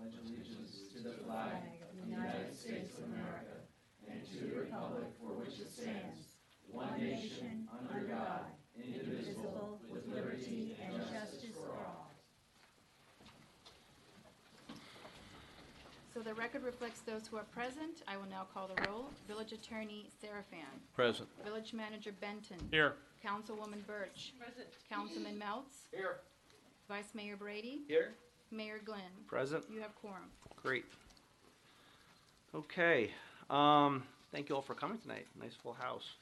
pledge allegiance to the flag of the United States of America and to the republic for which it stands, one nation, under God, indivisible, with liberty and justice for all. So the record reflects those who are present. I will now call the roll. Village Attorney Serafan. Present. Village Manager Benton. Here. Councilwoman Birch. Present. Councilman Meltz. Here. Vice Mayor Brady. Here. Mayor Glenn. Present. You have quorum. Great. Okay. Thank you all for coming tonight. Nice full house.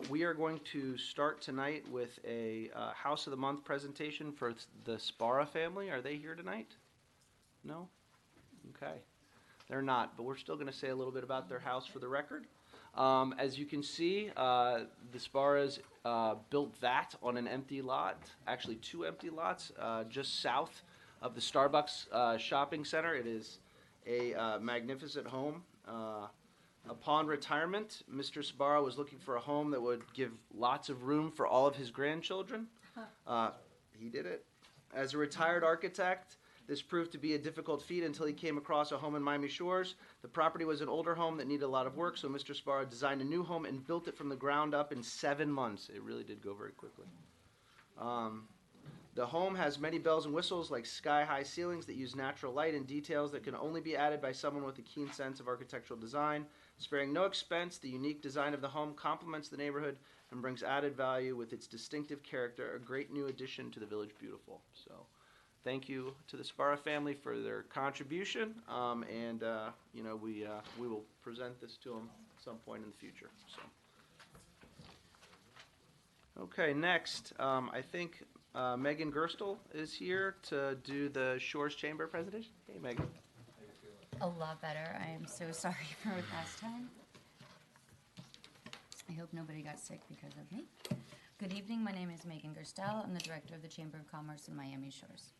We are going to start tonight with a House of the Month presentation for the Sbarra family. Are they here tonight? No? Okay. They're not, but we're still going to say a little bit about their house for the record. As you can see, the Sbarras built that on an empty lot, actually 2 empty lots, just south of the Starbucks shopping center. It is a magnificent home. Upon retirement, Mr. Sbarra was looking for a home that would give lots of room for all of his grandchildren. He did it. As a retired architect, this proved to be a difficult feat until he came across a home in Miami Shores. The property was an older home that needed a lot of work, so Mr. Sbarra designed a new home and built it from the ground up in 7 months. It really did go very quickly. The home has many bells and whistles, like sky-high ceilings that use natural light and details that can only be added by someone with a keen sense of architectural design. Sparing no expense, the unique design of the home complements the neighborhood and brings added value with its distinctive character, a great new addition to the Village Beautiful. So, thank you to the Sbarra family for their contribution, and we will present this to them at some point in the future. So, okay, next, I think Megan Gerstel is here to do the Shores Chamber presentation. Hey, Megan. A lot better. I am so sorry for last time. I hope nobody got sick because of me. Good evening. My name is Megan Gerstel. I'm the director of the Chamber of Commerce in Miami Shores.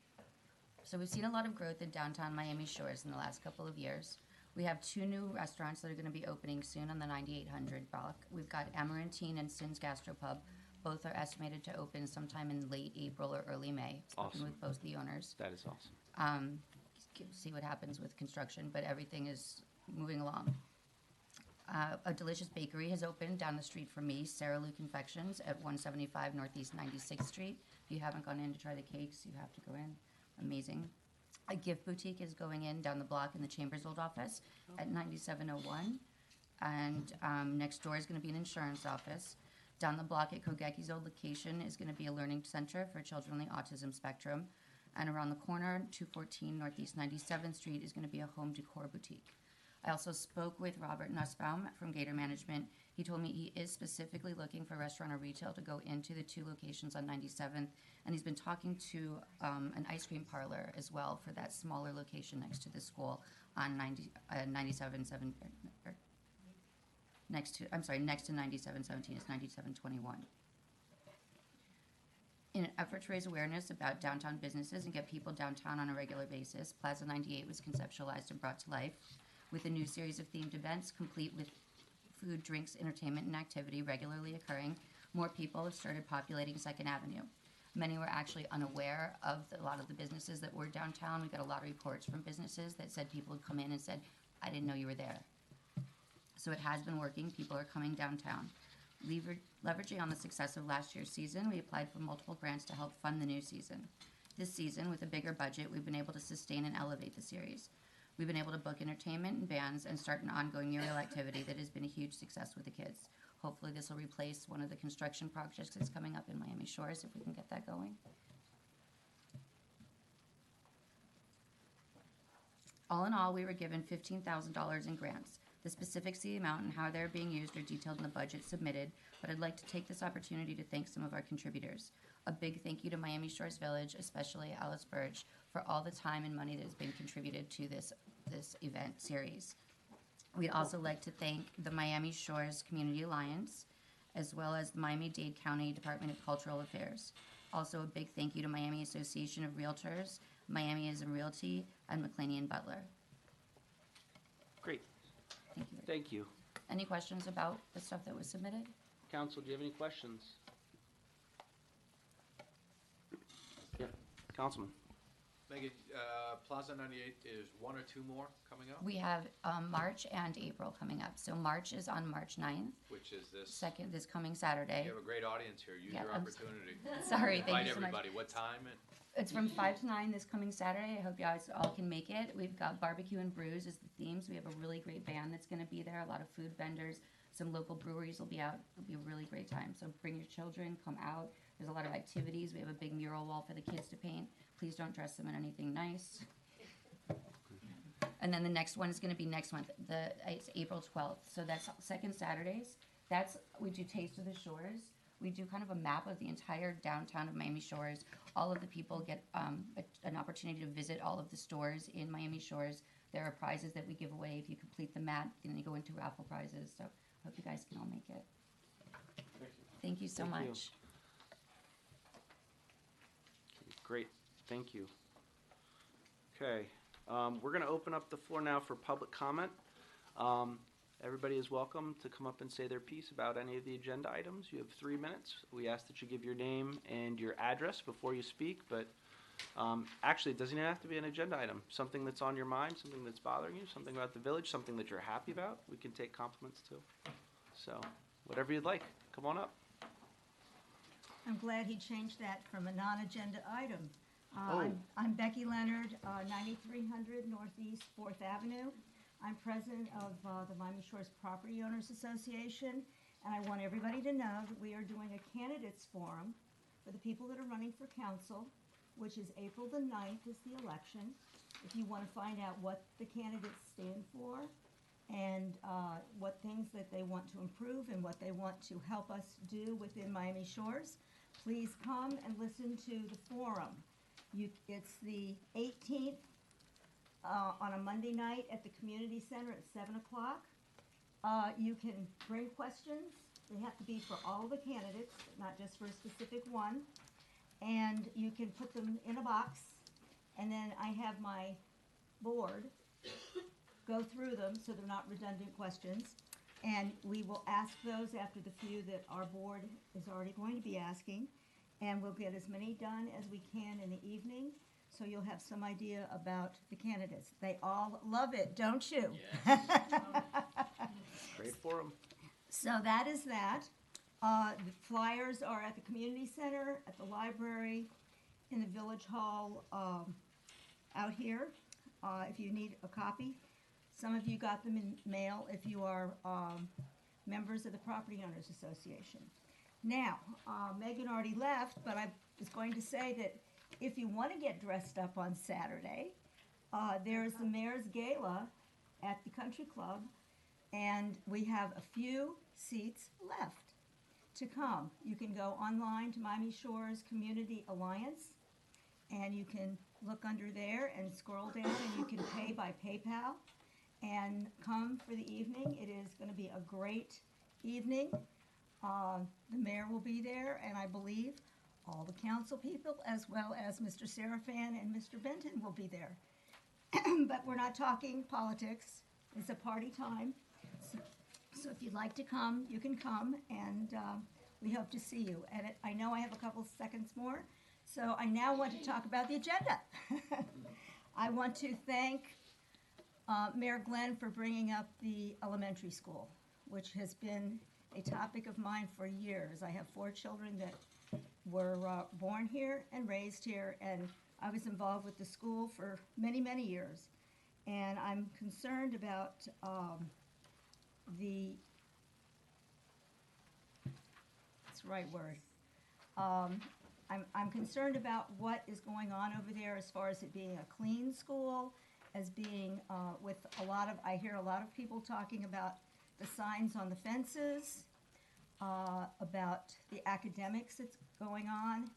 So we've seen a lot of growth in downtown Miami Shores in the last couple of years. We have 2 new restaurants that are going to be opening soon on the 9800 block. We've got Amarantine and Sin's Gastropub. Both are estimated to open sometime in late April or early May. Awesome. With both the owners. That is awesome. See what happens with construction, but everything is moving along. A delicious bakery has opened down the street from me, Sarah Lou Confections at 175 Northeast 96th Street. If you haven't gone in to try the cakes, you have to go in. Amazing. A gift boutique is going in down the block in the Chamber's old office at 9701. And next door is going to be an insurance office. Down the block at Kogeki's old location is going to be a learning center for children on the autism spectrum. And around the corner, 214 Northeast 97th Street, is going to be a home decor boutique. I also spoke with Robert Nussbaum from Gator Management. He told me he is specifically looking for restaurant or retail to go into the 2 locations on 97th, and he's been talking to an ice cream parlor as well for that smaller location next to the school on 9717. Next to 9717 is 9721. In an effort to raise awareness about downtown businesses and get people downtown on a regular basis, Plaza 98 was conceptualized and brought to life with a new series of themed events, complete with food, drinks, entertainment, and activity regularly occurring. More people have started populating 2nd Avenue. Many were actually unaware of a lot of the businesses that were downtown. We got a lot of reports from businesses that said people would come in and said, I didn't know you were there. So it has been working. People are coming downtown. Leveraging on the success of last year's season, we applied for multiple grants to help fund the new season. This season, with a bigger budget, we've been able to sustain and elevate the series. We've been able to book entertainment and bands and start an ongoing mural activity that has been a huge success with the kids. Hopefully this will replace one of the construction projects that's coming up in Miami Shores, if we can get that going. All in all, we were given $15,000 in grants. The specifics of the amount and how they're being used are detailed in the budget submitted, but I'd like to take this opportunity to thank some of our contributors. A big thank you to Miami Shores Village, especially Alice Birch, for all the time and money that has been contributed to this event series. We'd also like to thank the Miami Shores Community Alliance, as well as the Miami-Dade County Department of Cultural Affairs. Also a big thank you to Miami Association of Realtors, Miamism Realty, and McClaney and Butler. Great. Thank you. Thank you. Any questions about the stuff that was submitted? Council, do you have any questions? Yeah, Councilman. Megan, Plaza 98 is one or two more coming up, We have March and April coming up. So March is on March 9th, which is this. second, this coming Saturday. You have a great audience here. Use Yeah, your I'm opportunity. Sorry, thank Invite you so much. everybody. What time? It's from 5 to 9 this coming Saturday. I hope you guys all can make it. We've got barbecue and brews as the themes. We have a really great band that's going to be there, a lot of food vendors. Some local breweries will be out. It'll be a really great time. So bring your children, come out. There's a lot of activities. We have a big mural wall for the kids to paint. Please don't dress them in anything nice. And then the next one is going to be next month. It's April 12th. So that's second Saturdays. We do Taste of the Shores. We do kind of a map of the entire downtown of Miami Shores. All of the people get an opportunity to visit all of the stores in Miami Shores. There are prizes that we give away if you complete the map, and you go into raffle prizes. So I hope you guys can all make it. Thank you so Thank you. much. Great, thank you. Okay, we're going to open up the floor now for public comment. Everybody is welcome to come up and say their piece about any of the agenda items. You have 3 minutes. We ask that you give your name and your address before you speak, but actually, it doesn't even have to be an agenda item. Something that's on your mind, something that's bothering you, something about the village, something that you're happy about. We can take compliments too. So, whatever you'd like, come on up. I'm glad he changed that from a non-agenda item. Oh. I'm Becky Leonard, 9300 Northeast 4th Avenue. I'm president of the Miami Shores Property Owners Association, and I want everybody to know that we are doing a candidates forum for the people that are running for council, which is April the 9th is the election. If you want to find out what the candidates stand for and what things that they want to improve and what they want to help us do within Miami Shores, please come and listen to the forum. It's the 18th on a Monday night at the community center at 7 o'clock. You can bring questions. They have to be for all the candidates, not just for a specific one. And you can put them in a box, and then I have my board go through them so they're not redundant questions. And we will ask those after the few that our board is already going to be asking. And we'll get as many done as we can in the evening, so you'll have some idea about the candidates. They all love it, don't you? Great forum. So that is that. The flyers are at the community center, at the library, in the village hall, out here, if you need a copy. Some of you got them in mail if you are members of the Property Owners Association. Now, Megan already left, but I was going to say that if you want to get dressed up on Saturday, there's the Mayor's Gala at the Country Club, and we have a few seats left to come. You can go online to Miami Shores Community Alliance, and you can look under there and scroll down, and you can pay by PayPal and come for the evening. It is going to be a great evening. The mayor will be there, and I believe all the council people, as well as Mr. Serafan and Mr. Benton will be there. But we're not talking politics. It's a party time. So if you'd like to come, you can come, and we hope to see you. And I know I have a couple seconds more, so I now want to talk about the agenda. I want to thank Mayor Glenn for bringing up the elementary school, which has been a topic of mine for years. I have 4 children that were born here and raised here, and I was involved with the school for many, many years. And I'm concerned about that's the right word. I'm concerned about what is going on over there as far as it being a clean school, as being with a lot of, I hear a lot of people talking about the signs on the fences, about the academics that's going on,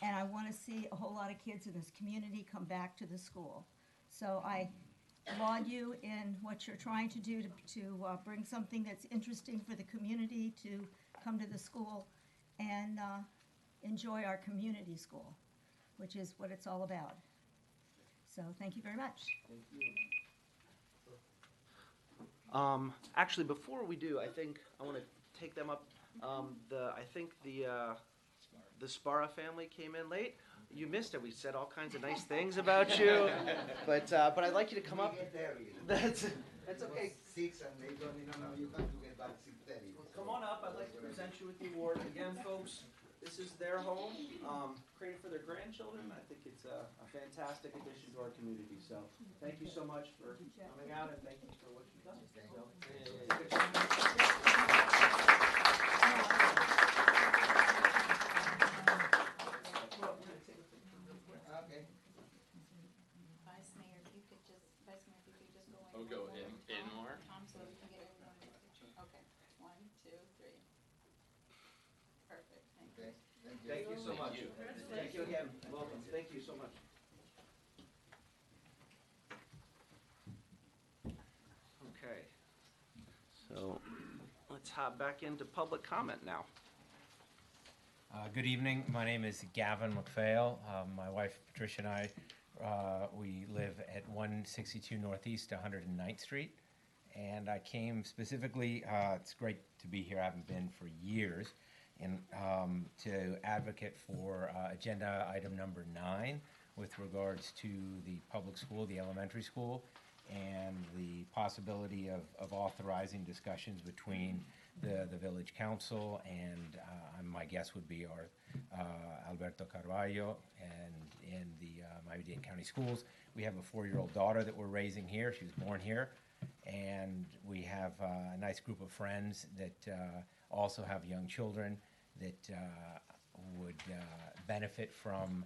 and I want to see a whole lot of kids in this community come back to the school. So I applaud you in what you're trying to do to bring something that's interesting for the community to come to the school and enjoy our community school, which is what it's all about. So thank you very much. Actually, before we do, I think I want to take them up. I think the Sparra family came in late. You missed it. We said all kinds of nice things about you, but I'd like you to come up. Get there, you know. That's okay. 6 and they told me, no, you have to get back 6:30. Come on up. I'd like to present you with the award. Again, folks, this is their home, created for their grandchildren. I think it's a fantastic addition to our community. So thank you so much for coming out, and thank you for what you've done. Okay. Vice Mayor, if you could just go in. I'll go in more. Tom, so we can get everyone in the picture. Okay, 1, 2, 3. Perfect, thank you. Okay. Thank you. Thank you so much. Thank you again. Welcome. Thank you so much. Okay. So let's hop back into public comment now. Good evening. My name is Gavin McPhail. My wife Patricia and I, we live at 162 Northeast 109th Street. And I came specifically, it's great to be here, I haven't been for years, and to advocate for agenda item number 9 with regards to the public school, the elementary school, and the possibility of authorizing discussions between the village council and my guest would be our Alberto Carvalho and the Miami-Dade County Schools. We have a 4-year-old daughter that we're raising here. She was born here. And we have a nice group of friends that also have young children that would benefit from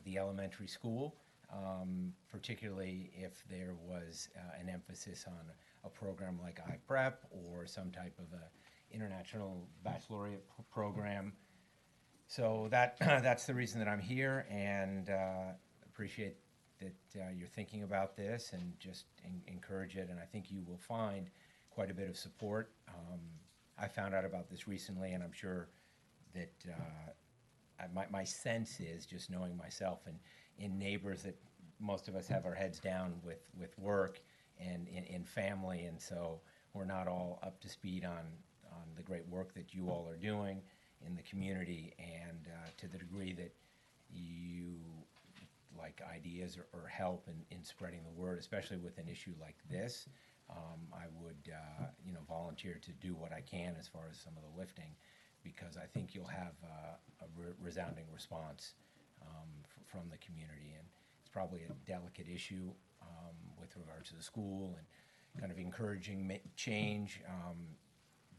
the elementary school, particularly if there was an emphasis on a program like iPrep or some type of a international baccalaureate program. So that's the reason that I'm here, and appreciate that you're thinking about this and just encourage it, and I think you will find quite a bit of support. I found out about this recently, and I'm sure that my sense is, just knowing myself and in neighbors, that most of us have our heads down with work and in family, and so we're not all up to speed on the great work that you all are doing in the community, and to the degree that you like ideas or help in spreading the word, especially with an issue like this, I would volunteer to do what I can as far as some of the lifting, because I think you'll have a resounding response from the community, and it's probably a delicate issue with regards to the school and kind of encouraging change.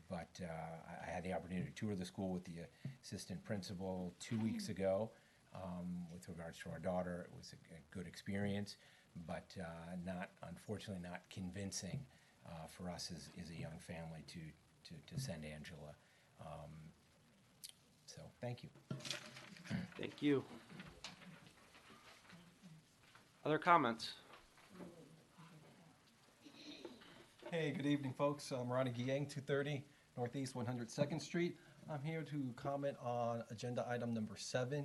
But I had the opportunity to tour the school with the assistant principal 2 weeks ago. With regards to our daughter, it was a good experience, but unfortunately not convincing for us as a young family to send Angela. So thank you. Thank you. Other comments? Hey, good evening, folks. I'm Ronnie Giang, 230 Northeast 102nd Street. I'm here to comment on agenda item number 7.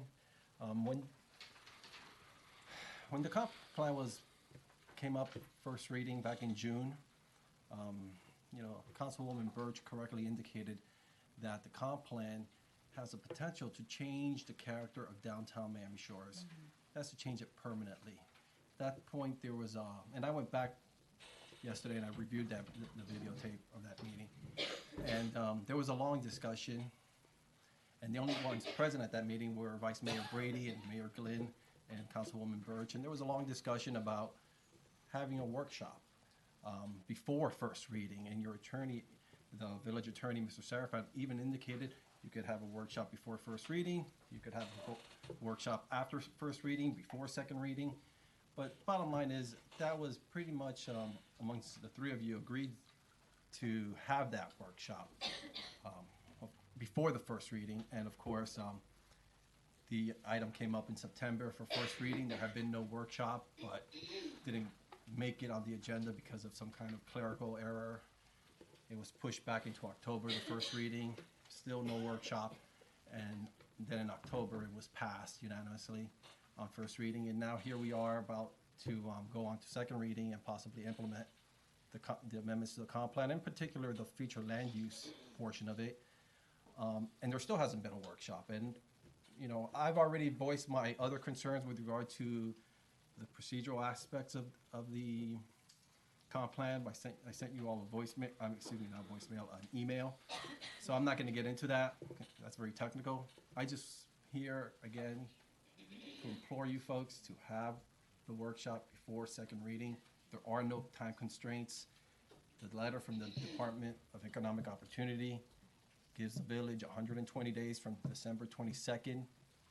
When the comp plan came up first reading back in June, Councilwoman Birch correctly indicated that the comp plan has the potential to change the character of downtown Miami Shores. That's to change it permanently. At that point, there was, and I went back yesterday and I reviewed the videotape of that meeting, and there was a long discussion. And the only ones present at that meeting were Vice Mayor Brady and Mayor Glynn and Councilwoman Birch. And there was a long discussion about having a workshop before first reading. And your attorney, the village attorney, Mr. Serafan, even indicated you could have a workshop before first reading. You could have a workshop after first reading, before second reading. But bottom line is that was pretty much amongst the three of you agreed to have that workshop before the first reading, and of course, the item came up in September for first reading. There had been no workshop, but didn't make it on the agenda because of some kind of clerical error. It was pushed back into October, the first reading, still no workshop, and then in October it was passed unanimously on first reading, and now here we are about to go on to second reading and possibly implement the amendments to the comp plan, in particular the future land use portion of it. And there still hasn't been a workshop. And, you know, I've already voiced my other concerns with regard to the procedural aspects of the comp plan. I sent you all a voicemail, excuse me, not voicemail, an email. So I'm not gonna get into that. That's very technical. I just here, again, to implore you folks to have the workshop before second reading. There are no time constraints. The letter from the Department of Economic Opportunity gives the village 120 days from December 22nd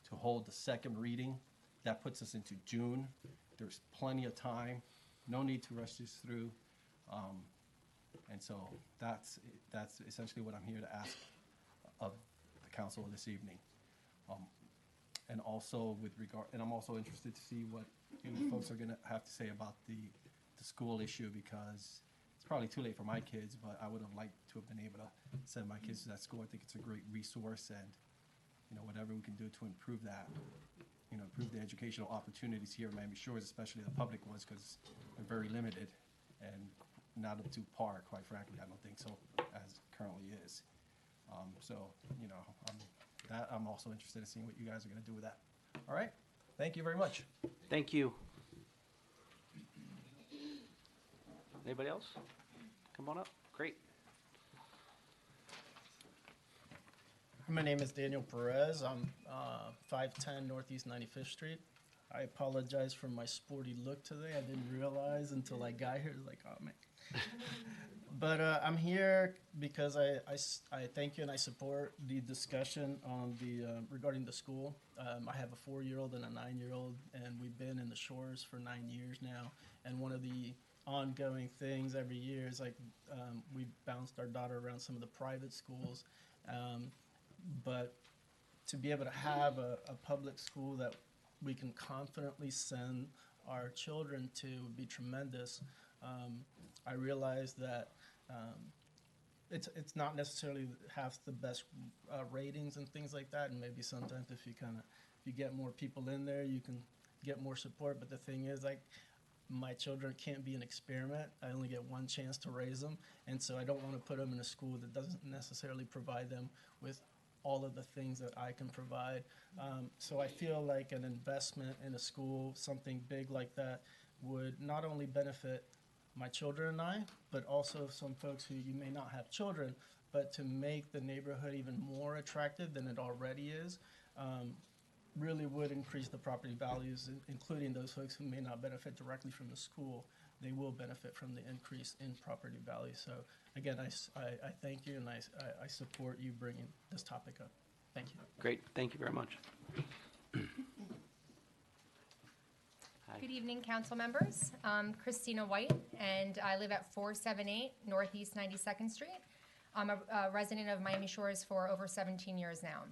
to hold the second reading. That puts us into June. There's plenty of time. No need to rush this through. And so that's essentially what I'm here to ask of the council this evening. And also with regard, and I'm also interested to see what you folks are gonna have to say about the school issue, because it's probably too late for my kids, but I would have liked to have been able to send my kids to that school. I think it's a great resource, and, you know, whatever we can do to improve that, you know, improve the educational opportunities here in Miami Shores, especially the public ones, because they're very limited and not up to par, quite frankly, I don't think so, as it currently is. So, you know, I'm also interested in seeing what you guys are gonna do with that. All right, thank you very much. Thank you. Anybody else? Come on up. Great. My name is Daniel Perez. I'm 510 Northeast 95th Street. I apologize for my sporty look today. I didn't realize until I got here. Like, oh man. But I'm here because I thank you and I support the discussion on the regarding the school. I have a 4-year-old and a 9-year-old, and we've been in the Shores for 9 years now. And one of the ongoing things every year is like we bounced our daughter around some of the private schools, but to be able to have a public school that we can confidently send our children to would be tremendous. I realize that it's not necessarily have the best ratings and things like that, and maybe sometimes if you get more people in there, you can get more support. But the thing is, like, my children can't be an experiment. I only get one chance to raise them, and so I don't want to put them in a school that doesn't necessarily provide them with all of the things that I can provide. So I feel like an investment in a school, something big like that, would not only benefit my children and I, but also some folks who you may not have children, but to make the neighborhood even more attractive than it already is, really would increase the property values, including those folks who may not benefit directly from the school. They will benefit from the increase in property value. So again, I thank you, and I support you bringing this topic up. Thank you. Great. Thank you very much. Hi. Good evening, council members. I'm Christina White, and I live at 478 Northeast 92nd Street. I'm a resident of Miami Shores for over 17 years now.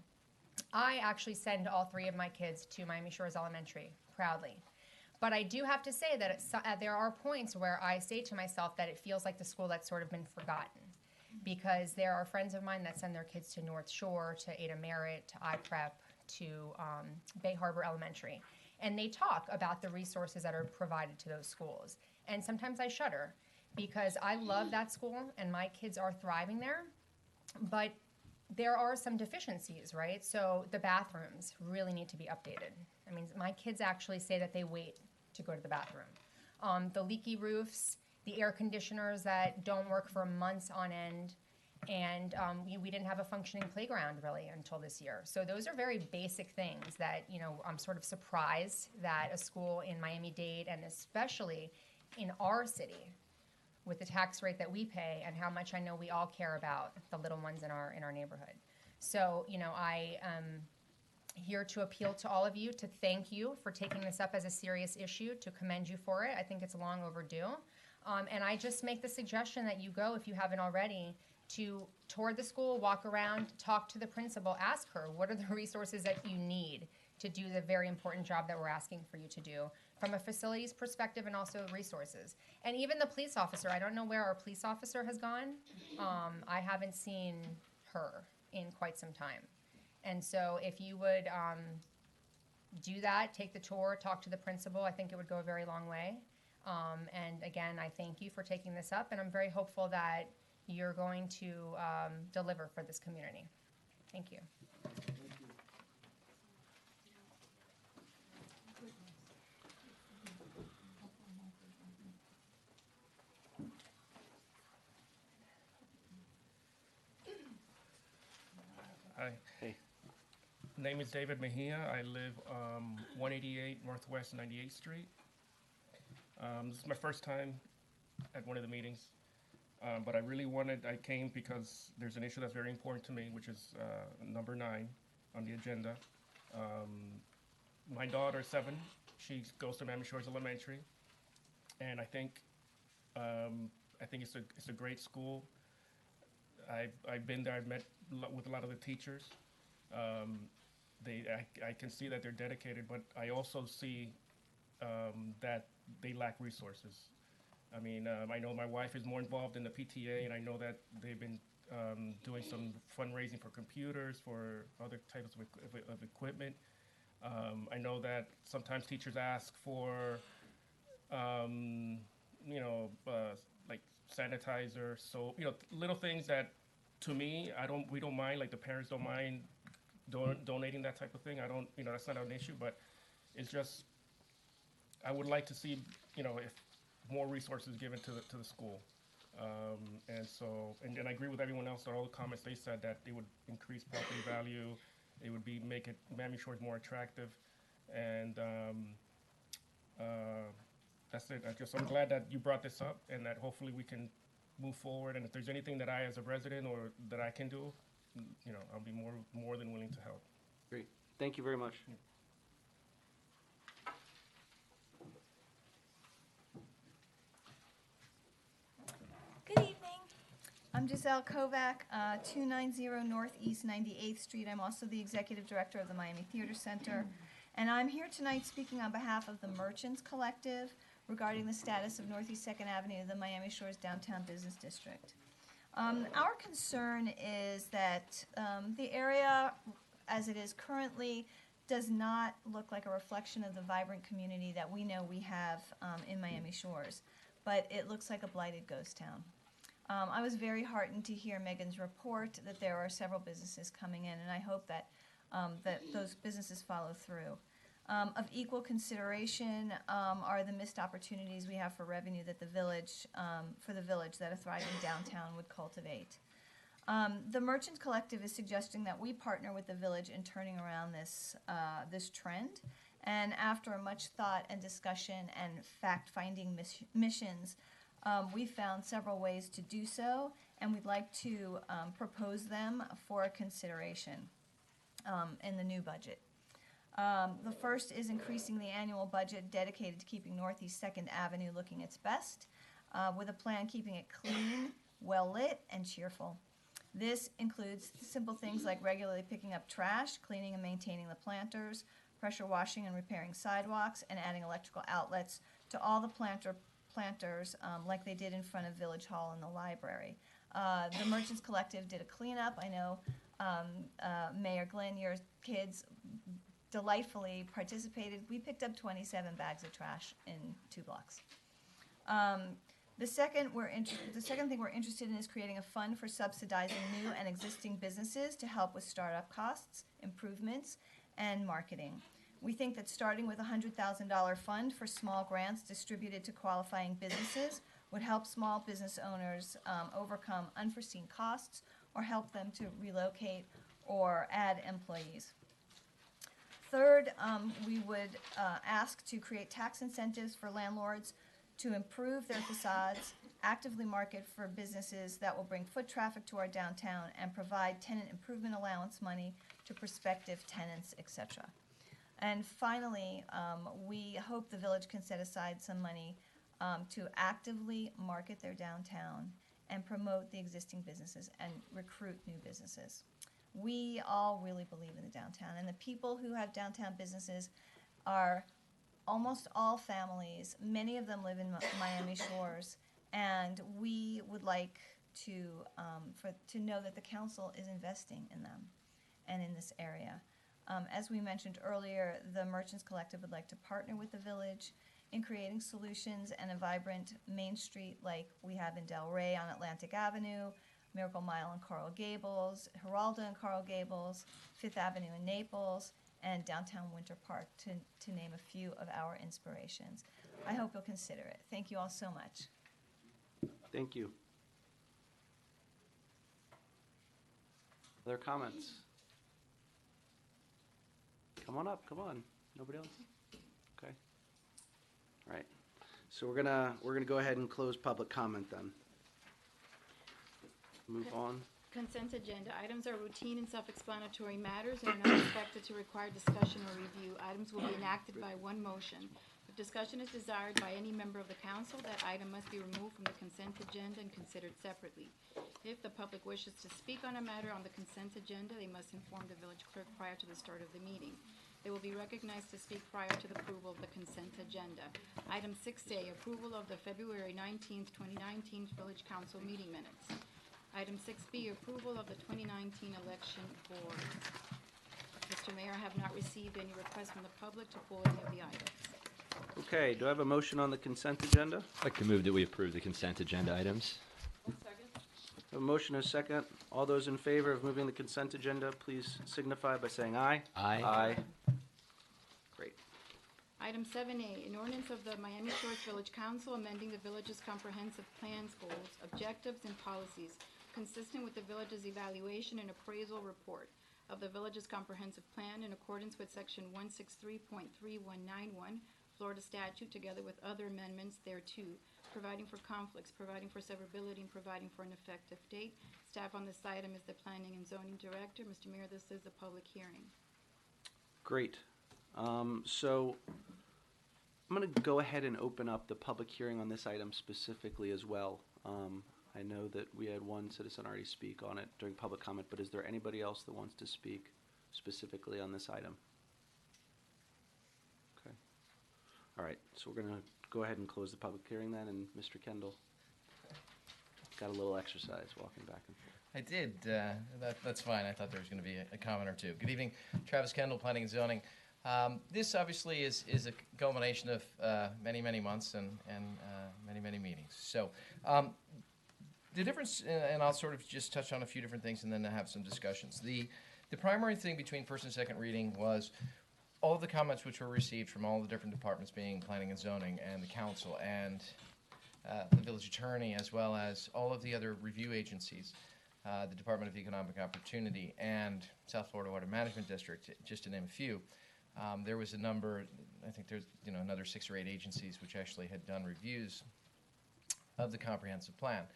I actually send all 3 of my kids to Miami Shores Elementary, proudly. But I do have to say that there are points where I say to myself that it feels like the school that's sort of been forgotten, because there are friends of mine that send their kids to North Shore, to Ada Merritt, to iPrep, to Bay Harbor Elementary. And they talk about the resources that are provided to those schools. And sometimes I shudder, because I love that school and my kids are thriving there, but there are some deficiencies, right? So the bathrooms really need to be updated. I mean, my kids actually say that they wait to go to the bathroom. The leaky roofs, the air conditioners that don't work for months on end, and we didn't have a functioning playground really until this year. So those are very basic things that, you know, I'm sort of surprised that a school in Miami-Dade, and especially in our city, with the tax rate that we pay and how much I know we all care about the little ones in our neighborhood. So, you know, I am here to appeal to all of you, to thank you for taking this up as a serious issue, to commend you for it. I think it's long overdue. And I just make the suggestion that you go, if you haven't already, to tour the school, walk around, talk to the principal, ask her what are the resources that you need to do the very important job that we're asking for you to do from a facilities perspective, and also resources. And even the police officer, I don't know where our police officer has gone. I haven't seen her in quite some time. And so if you would do that, take the tour, talk to the principal, I think it would go a very long way. And again, I thank you for taking this up, and I'm very hopeful that you're going to deliver for this community. Thank you. Hi. Hey. Name is David Mejia. I live 188 Northwest 98th Street. This is my first time at one of the meetings, but I came because there's an issue that's very important to me, which is number 9 on the agenda. My daughter, 7, she goes to Miami Shores Elementary, and I think it's a great school. I've been there. I've met with a lot of the teachers. I can see that they're dedicated, but I also see that they lack resources. I mean, I know my wife is more involved in the PTA, and I know that they've been doing some fundraising for computers, for other types of equipment. I know that sometimes teachers ask for, like sanitizer, soap, little things that, to me, we don't mind. Like the parents don't mind donating that type of thing. That's not an issue, but it's just, I would like to see, if more resources given to the school. And I agree with everyone else on all the comments they said, that it would increase property value, it would make Miami Shores more attractive, and that's it. I'm glad that you brought this up, and that hopefully we can move forward. And if there's anything that I, as a resident, or that I can do, I'll be more than willing to help. Great. Thank you very much. Good evening. I'm Giselle Kovac, 290 Northeast 98th Street. I'm also the Executive Director of the Miami Theater Center. And I'm here tonight speaking on behalf of the Merchants Collective regarding the status of Northeast 2nd Avenue, the Miami Shores Downtown Business District. Our concern is that the area, as it is currently, does not look like a reflection of the vibrant community that we know we have in Miami Shores, but it looks like a blighted ghost town. I was very heartened to hear Megan's report that there are several businesses coming in, and I hope that that those businesses follow through. Of equal consideration are the missed opportunities we have for revenue that the village, that a thriving downtown would cultivate. The Merchants Collective is suggesting that we partner with the village in turning around this trend. And after much thought and discussion and fact-finding missions, we found several ways to do so, and we'd like to propose them for consideration in the new budget. The first is increasing the annual budget dedicated to keeping Northeast 2nd Avenue looking its best, with a plan keeping it clean, well-lit, and cheerful. This includes simple things like regularly picking up trash, cleaning and maintaining the planters, pressure washing and repairing sidewalks, and adding electrical outlets to all the planters like they did in front of Village Hall and the library. The Merchants Collective did a cleanup. I know Mayor Glenn, your kids delightfully participated. We picked up 27 bags of trash in 2 blocks. The second thing we're interested in is creating a fund for subsidizing new and existing businesses to help with startup costs, improvements, and marketing. We think that starting with a $100,000 fund for small grants distributed to qualifying businesses would help small business owners overcome unforeseen costs or help them to relocate or add employees. Third, we would ask to create tax incentives for landlords to improve their facades, actively market for businesses that will bring foot traffic to our downtown, and provide tenant improvement allowance money to prospective tenants, etc. And finally, we hope the village can set aside some money to actively market their downtown and promote the existing businesses and recruit new businesses. We all really believe in the downtown, and the people who have downtown businesses are almost all families. Many of them live in Miami Shores, and we would like to know that the council is investing in them and in this area. As we mentioned earlier, the Merchants Collective would like to partner with the village in creating solutions and a vibrant Main Street like we have in Del Rey on Atlantic Avenue, Miracle Mile in Coral Gables, Geraldo in Coral Gables, Fifth Avenue in Naples, and downtown Winter Park, to name a few of our inspirations. I hope you'll consider it. Thank you all so much. Thank you. Other comments? Come on up, come on. Nobody else? Okay. All right. So we're gonna go ahead and close public comment then. Move on. Consent agenda. Items are routine and self-explanatory matters and are not expected to require discussion or review. Items will be enacted by one motion. If discussion is desired by any member of the council, that item must be removed from the consent agenda and considered separately. If the public wishes to speak on a matter on the consent agenda, they must inform the village clerk prior to the start of the meeting. They will be recognized to speak prior to the approval of the consent agenda. Item 6A, approval of the February 19th, 2019 Village Council meeting minutes. Item 6B, approval of the 2019 election board. Mr. Mayor, I have not received any requests from the public to pull any of the items. Okay, do I have a motion on the consent agenda? I'd like to move that we approve the consent agenda items. A motion and a second. All those in favor of moving the consent agenda, please signify by saying aye. Aye. Aye. Great. Item 7A, an ordinance of the Miami Shores Village Council amending the village's comprehensive plans, goals, objectives, and policies consistent with the village's evaluation and appraisal report of the village's comprehensive plan in accordance with section 163.3191 Florida statute, together with other amendments thereto, providing for conflicts, providing for severability, and providing for an effective date. Staff on this item is the Planning and Zoning Director. Mr. Mayor, this is a public hearing. Great. So I'm going to go ahead and open up the public hearing on this item specifically as well. I know that we had one citizen already speak on it during public comment, but is there anybody else that wants to speak specifically on this item? Okay. All right, so we're going to go ahead and close the public hearing then, and Mr. Kendall got a little exercise walking back and forth. I did. That's fine. I thought there was going to be a comment or two. Good evening. Travis Kendall, Planning and Zoning. This obviously is a culmination of many, many months and many, many meetings. So the difference, and I'll sort of just touch on a few different things and then have some discussions. The primary thing between first and second reading was all of the comments which were received from all the different departments, being Planning and Zoning and the Council and the Village Attorney, as well as all of the other review agencies, the Department of Economic Opportunity and South Florida Water Management District, just to name a few. There was a number, I think there's another 6 or 8 agencies which actually had done reviews of the comprehensive plan.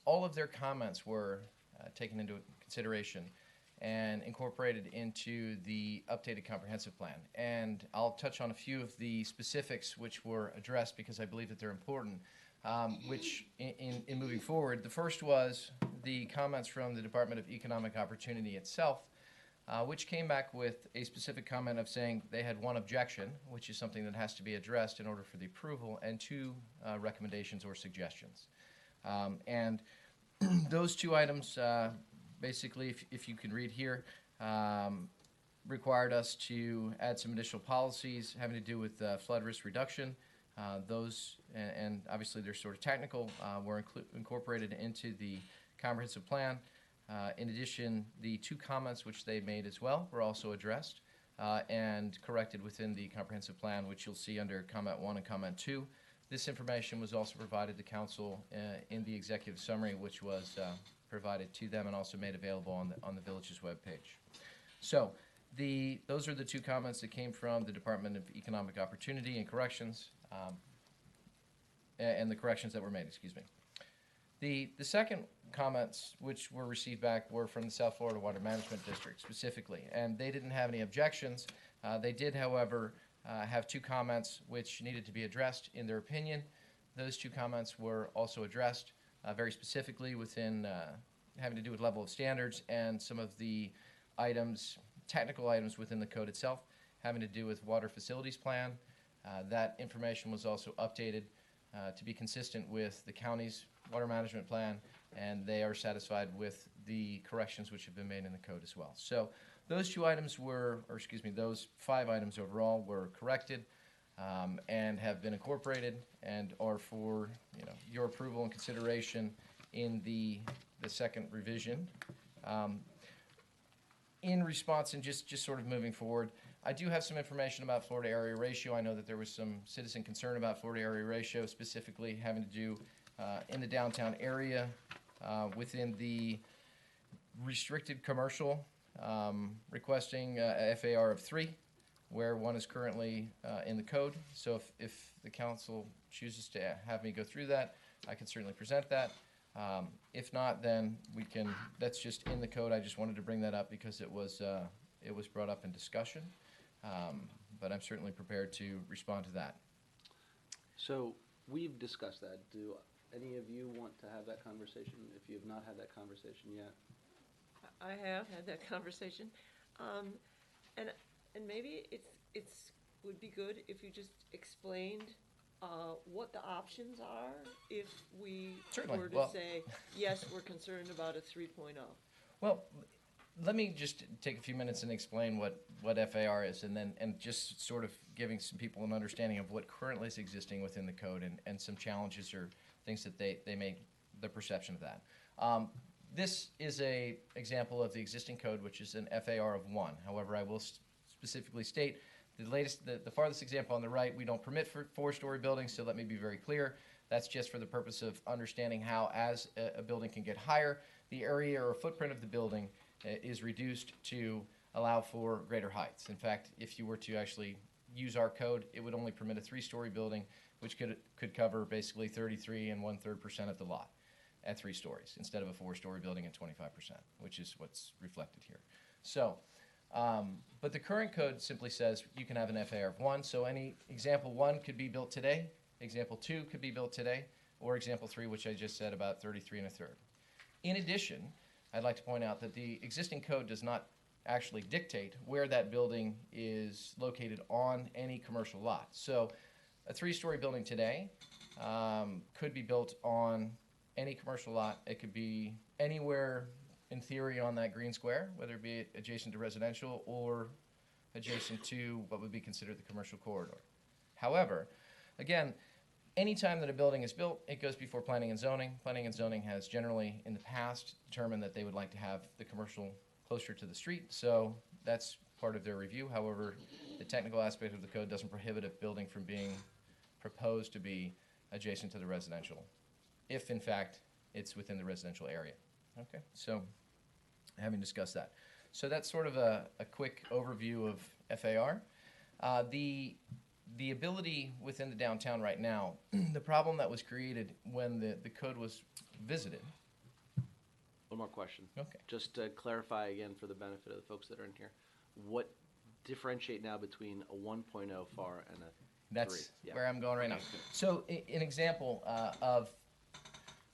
All of their comments were taken into consideration and incorporated into the updated comprehensive plan. And I'll touch on a few of the specifics which were addressed because I believe that they're important, which in moving forward. The first was the comments from the Department of Economic Opportunity itself, which came back with a specific comment of saying they had one objection, which is something that has to be addressed in order for the approval, and 2 recommendations or suggestions. And those 2 items, basically, if you can read here, required us to add some additional policies having to do with flood risk reduction. Those, and obviously they're sort of technical, were incorporated into the comprehensive plan. In addition, the 2 comments which they made as well were also addressed and corrected within the comprehensive plan, which you'll see under comment 1 and comment 2. This information was also provided to council in the executive summary, which was provided to them and also made available on the village's webpage. So those are the 2 comments that came from the Department of Economic Opportunity and Corrections, and the corrections that were made, excuse me. The second comments which were received back were from the South Florida Water Management District specifically, and they didn't have any objections. They did, however, have 2 comments which needed to be addressed in their opinion. Those 2 comments were also addressed very specifically within having to do with level of standards and some of the items, technical items within the code itself, having to do with water facilities plan. That information was also updated to be consistent with the county's water management plan, and they are satisfied with the corrections which have been made in the code as well. So those 2 items were, or excuse me, those 5 items overall were corrected and have been incorporated and are for your approval and consideration in the second revision. In response, and just sort of moving forward, I do have some information about Florida area ratio. I know that there was some citizen concern about Florida area ratio, specifically having to do in the downtown area within the restricted commercial requesting a FAR of 3, where 1 is currently in the code. So if the council chooses to have me go through that, I can certainly present that. If not, then we can, that's just in the code. I just wanted to bring that up because it was brought up in discussion. But I'm certainly prepared to respond to that. So we've discussed that. Do any of you want to have that conversation if you have not had that conversation yet? I have had that conversation, and maybe it's would be good if you just explained what the options are if we Certainly. were to Well, say yes, we're concerned about a 3.0. Well, let me just take a few minutes and explain what FAR is, and just sort of giving some people an understanding of what currently is existing within the code and some challenges or things that they may, the perception of that. This is a example of the existing code, which is an FAR of 1. However, I will specifically state the farthest example on the right, we don't permit for 4-story buildings, so let me be very clear. That's just for the purpose of understanding how, as a building can get higher, the area or footprint of the building is reduced to allow for greater heights. In fact, if you were to actually use our code, it would only permit a 3-story building, which could cover basically 33 1/3% of the lot at 3 stories, instead of a 4-story building at 25%, which is what's reflected here. So, but the current code simply says you can have an FAR of 1, so any example 1 could be built today, example 2 could be built today, or example 3, which I just said, about 33 1/3. In addition, I'd like to point out that the existing code does not actually dictate where that building is located on any commercial lot. So a 3-story building today could be built on any commercial lot. It could be anywhere, in theory, on that green square, whether it be adjacent to residential or adjacent to what would be considered the commercial corridor. However, again, anytime that a building is built, it goes before planning and zoning. Planning and zoning has generally, in the past, determined that they would like to have the commercial closer to the street, so that's part of their review. However, the technical aspect of the code doesn't prohibit a building from being proposed to be adjacent to the residential, if in fact it's within the residential area. Okay, so having discussed that. So that's sort of a quick overview of FAR. The ability within the downtown right now, the problem that was created when the code was visited. One more question. Okay. Just to clarify again for the benefit of the folks that are in here, what differentiate now between a 1.0 FAR and a 3? That's Yeah. where I'm going right now. Okay, good. So an example of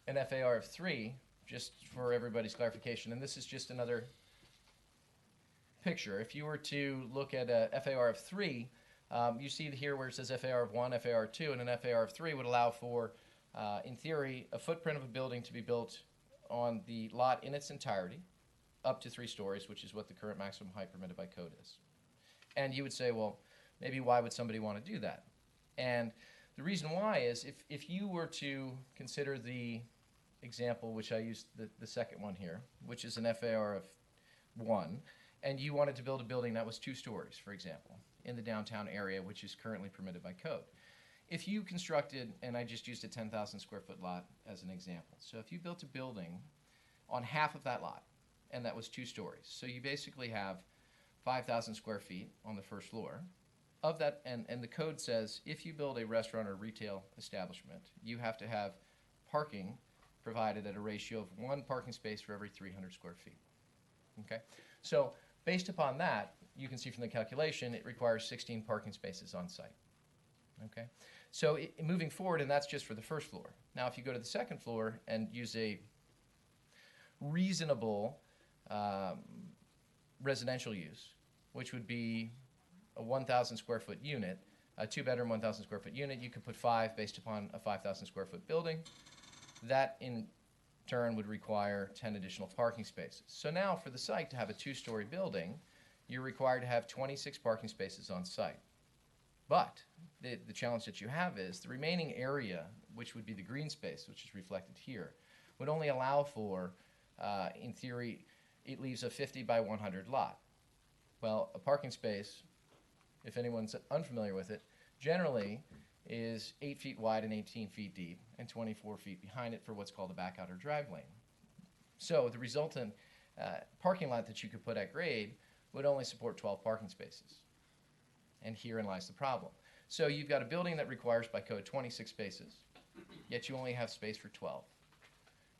an FAR of 3, just for everybody's clarification, and this is just another picture. If you were to look at a FAR of 3, you see here where it says FAR of 1, FAR of 2, and an FAR of 3 would allow for, in theory, a footprint of a building to be built on the lot in its entirety, up to 3 stories, which is what the current maximum height permitted by code is. And you would say, well, maybe why would somebody want to do that? And the reason why is if you were to consider the example, which I used the second one here, which is an FAR of 1, and you wanted to build a building that was 2 stories, for example, in the downtown area, which is currently permitted by code. If you constructed, and I just used a 10,000 square foot lot as an example, so if you built a building on half of that lot, and that was 2 stories, so you basically have 5,000 square feet on the first floor of that, and the code says if you build a restaurant or retail establishment, you have to have parking provided at a ratio of 1 parking space for every 300 square feet. Okay, so based upon that, you can see from the calculation it requires 16 parking spaces on site. Okay, so moving forward, and that's just for the first floor. Now, if you go to the second floor and use a reasonable residential use, which would be a 1,000 square foot unit, a 2-bedroom 1,000 square foot unit, you could put 5 based upon a 5,000 square foot building. That in turn would require 10 additional parking spaces. So now for the site to have a 2-story building, you're required to have 26 parking spaces on site. But the challenge that you have is the remaining area, which would be the green space, which is reflected here, would only allow for, in theory, it leaves a 50 by 100 lot. Well, a parking space, if anyone's unfamiliar with it, generally is 8 feet wide and 18 feet deep and 24 feet behind it for what's called a back out or drive lane. So the resultant parking lot that you could put at grade would only support 12 parking spaces. And herein lies the problem. So you've got a building that requires by code 26 spaces, yet you only have space for 12.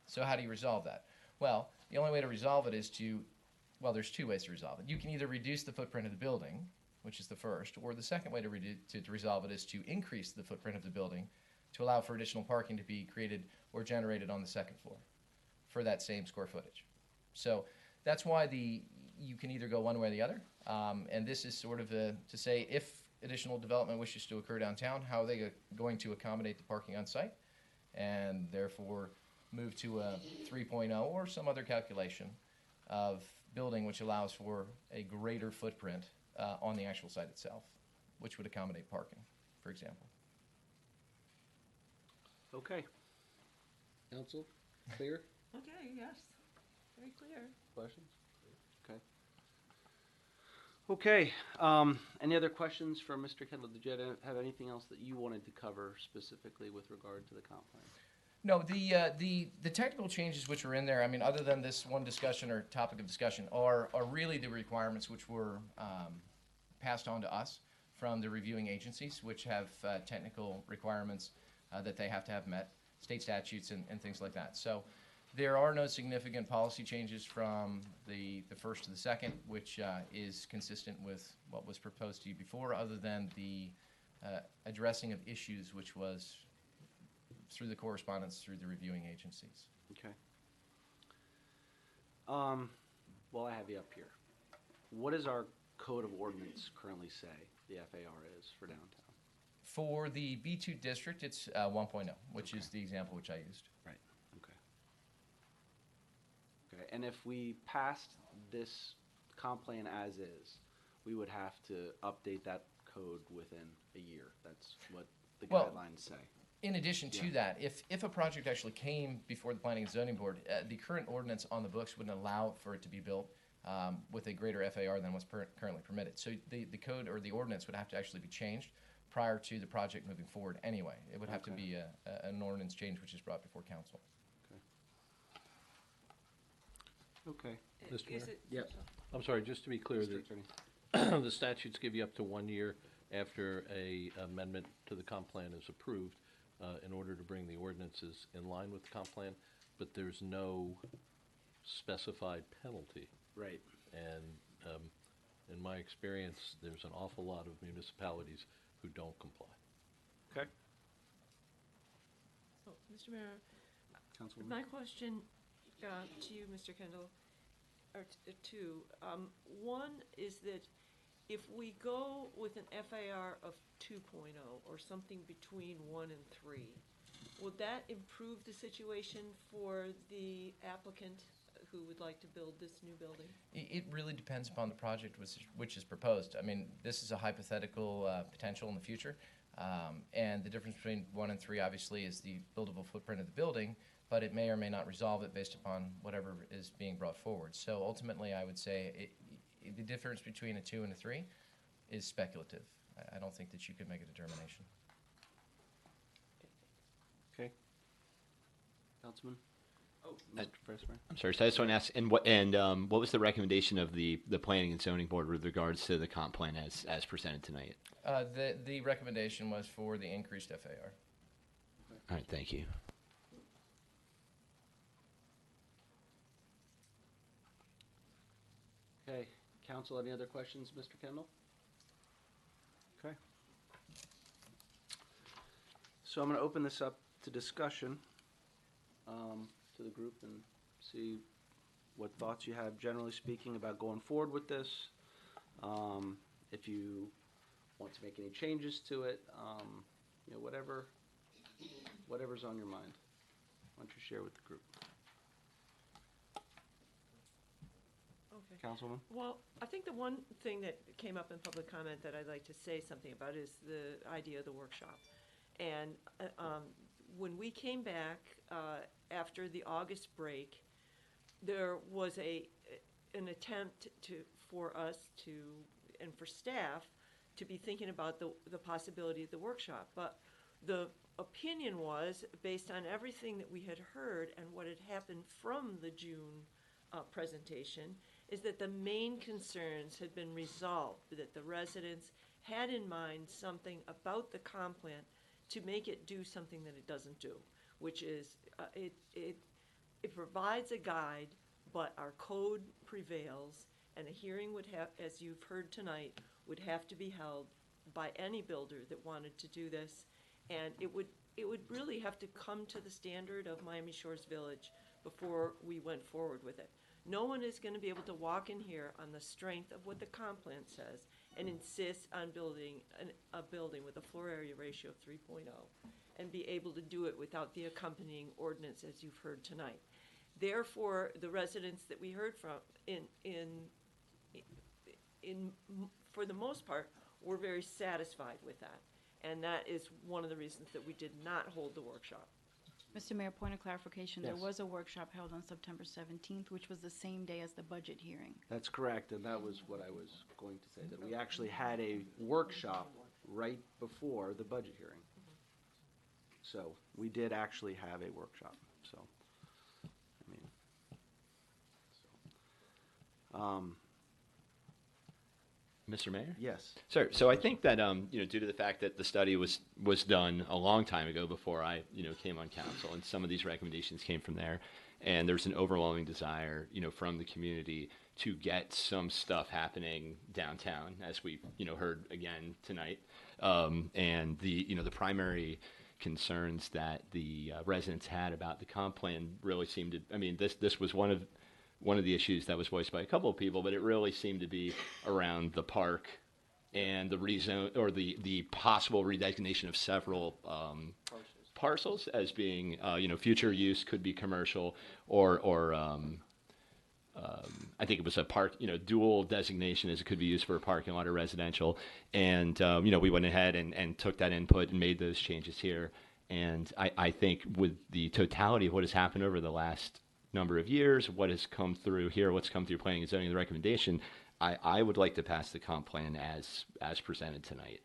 So how do you resolve that? Well, the only way to resolve it is well, there's two ways to resolve it. You can either reduce the footprint of the building, which is the first, or the second way to resolve it is to increase the footprint of the building to allow for additional parking to be created or generated on the second floor for that same square footage. So that's why you can either go one way or the other. And this is sort of to say if additional development wishes to occur downtown, how are they going to accommodate the parking on site and therefore move to a 3.0 or some other calculation of building which allows for a greater footprint on the actual site itself, which would accommodate parking, for example. Okay. Council, clear? Okay, yes, very clear. Questions? Okay. Okay, any other questions for Mr. Kendall? Did you have anything else that you wanted to cover specifically with regard to the comp plan? No, the technical changes which are in there, I mean, other than this one discussion or topic of discussion, are really the requirements which were passed on to us from the reviewing agencies, which have technical requirements that they have to have met, state statutes and things like that. So there are no significant policy changes from the first to the second, which is consistent with what was proposed to you before, other than the addressing of issues which was through the correspondence through the reviewing agencies. Okay. Well, I have you up here. What does our code of ordinance currently say the FAR is for downtown? For the B2 district, it's 1.0, which is the example which I used. Right. Okay. Okay. And if we passed this comp plan as is, we would have to update that code within a year. That's what the guidelines say. In addition to that, if a project actually came before the Planning and Zoning Board, the current ordinance on the books wouldn't allow for it to be built with a greater FAR than what's currently permitted. So the code or the ordinance would have to actually be changed prior to the project moving forward anyway. It would have to be an ordinance change which is brought before council. Okay. Mr. Mayor? Yep. I'm sorry, just to be clear, Mr. that the statutes give you up to 1 year after a amendment to the comp plan is approved in order to bring the ordinances in line with the comp plan, but there's no specified penalty. Right. And in my experience, there's an awful lot of municipalities who don't comply. Okay. So, Mr. Mayor, Councilwoman? my question to you, Mr. Kendall, are two. One is that if we go with an FAR of 2.0 or something between 1 and 3, would that improve the situation for the applicant who would like to build this new building? It really depends upon the project which is proposed. I mean, this is a hypothetical potential in the future, and the difference between 1 and 3 obviously is the buildable footprint of the building, but it may or may not resolve it based upon whatever is being brought forward. So ultimately, I would say the difference between a 2 and a 3 is speculative. I don't think that you could make a determination. Okay. Councilman? Mr. Vice Mayor? I'm sorry, so I just want to ask, and what was the recommendation of the Planning and Zoning Board with regards to the comp plan as presented tonight? The recommendation was for the increased FAR. All right, thank you. Okay. Council, any other questions, Mr. Kendall? Okay. So I'm going to open this up to discussion to the group and see what thoughts you have, generally speaking, about going forward with this. If you want to make any changes to it, you know, whatever's on your mind. Why don't you share with the group? Okay. Councilwoman? Well, I think the one thing that came up in public comment that I'd like to say something about is the idea of the workshop. And when we came back after the August break, there was an attempt for us to, and for staff, to be thinking about the possibility of the workshop. But the opinion was, based on everything that we had heard and what had happened from the June presentation is that the main concerns had been resolved, that the residents had in mind something about the comp plan to make it do something that it doesn't do, which is it provides a guide, but our code prevails, and a hearing would have, as you've heard tonight, would have to be held by any builder that wanted to do this, and it would really have to come to the standard of Miami Shores Village before we went forward with it. No one is going to be able to walk in here on the strength of what the comp plan says and insist on building a building with a floor area ratio of 3.0 and be able to do it without the accompanying ordinance, as you've heard tonight. Therefore, the residents that we heard from, for the most part, were very satisfied with that. And that is one of the reasons that we did not hold the workshop. Mr. Mayor, point of clarification, there Yes. was a workshop held on September 17th, which was the same day as the budget hearing. That's correct, and that was what I was going to say, that we actually had a workshop right before the budget hearing. So we did actually have a workshop, so, I mean, Mr. Mayor? yes. Sir, so I think that, due to the fact that the study was done a long time ago before I, came on council, and some of these recommendations came from there, and there's an overwhelming desire, from the community to get some stuff happening downtown, as we, heard again tonight. And the primary concerns that the residents had about the comp plan really seemed to, this was one of the issues that was voiced by a couple of people, but it really seemed to be around the park and the rezone, or the possible redesignation of several parcels as being, future use could be commercial, or I think it was a park, dual designation, as it could be used for a parking lot or residential. And, we went ahead and took that input and made those changes here. And I think with the totality of what has happened over the last number of years, what has come through here, what's come through planning and zoning, the recommendation, I would like to pass the comp plan as presented tonight.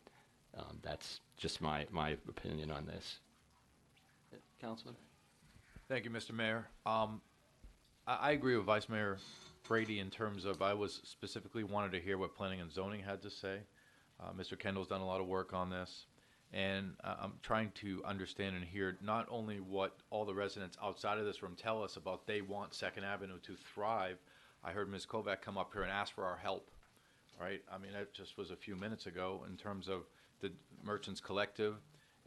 That's just my opinion on this. Councilman? Thank you, Mr. Mayor. I agree with Vice Mayor Brady in terms of, I was specifically wanted to hear what planning and zoning had to say. Mr. Kendall's done a lot of work on this, and I'm trying to understand and hear not only what all the residents outside of this room tell us about they want Second Avenue to thrive. I heard Ms. Kovac come up here and ask for our help, right? I mean, that just was a few minutes ago in terms of the Merchants Collective,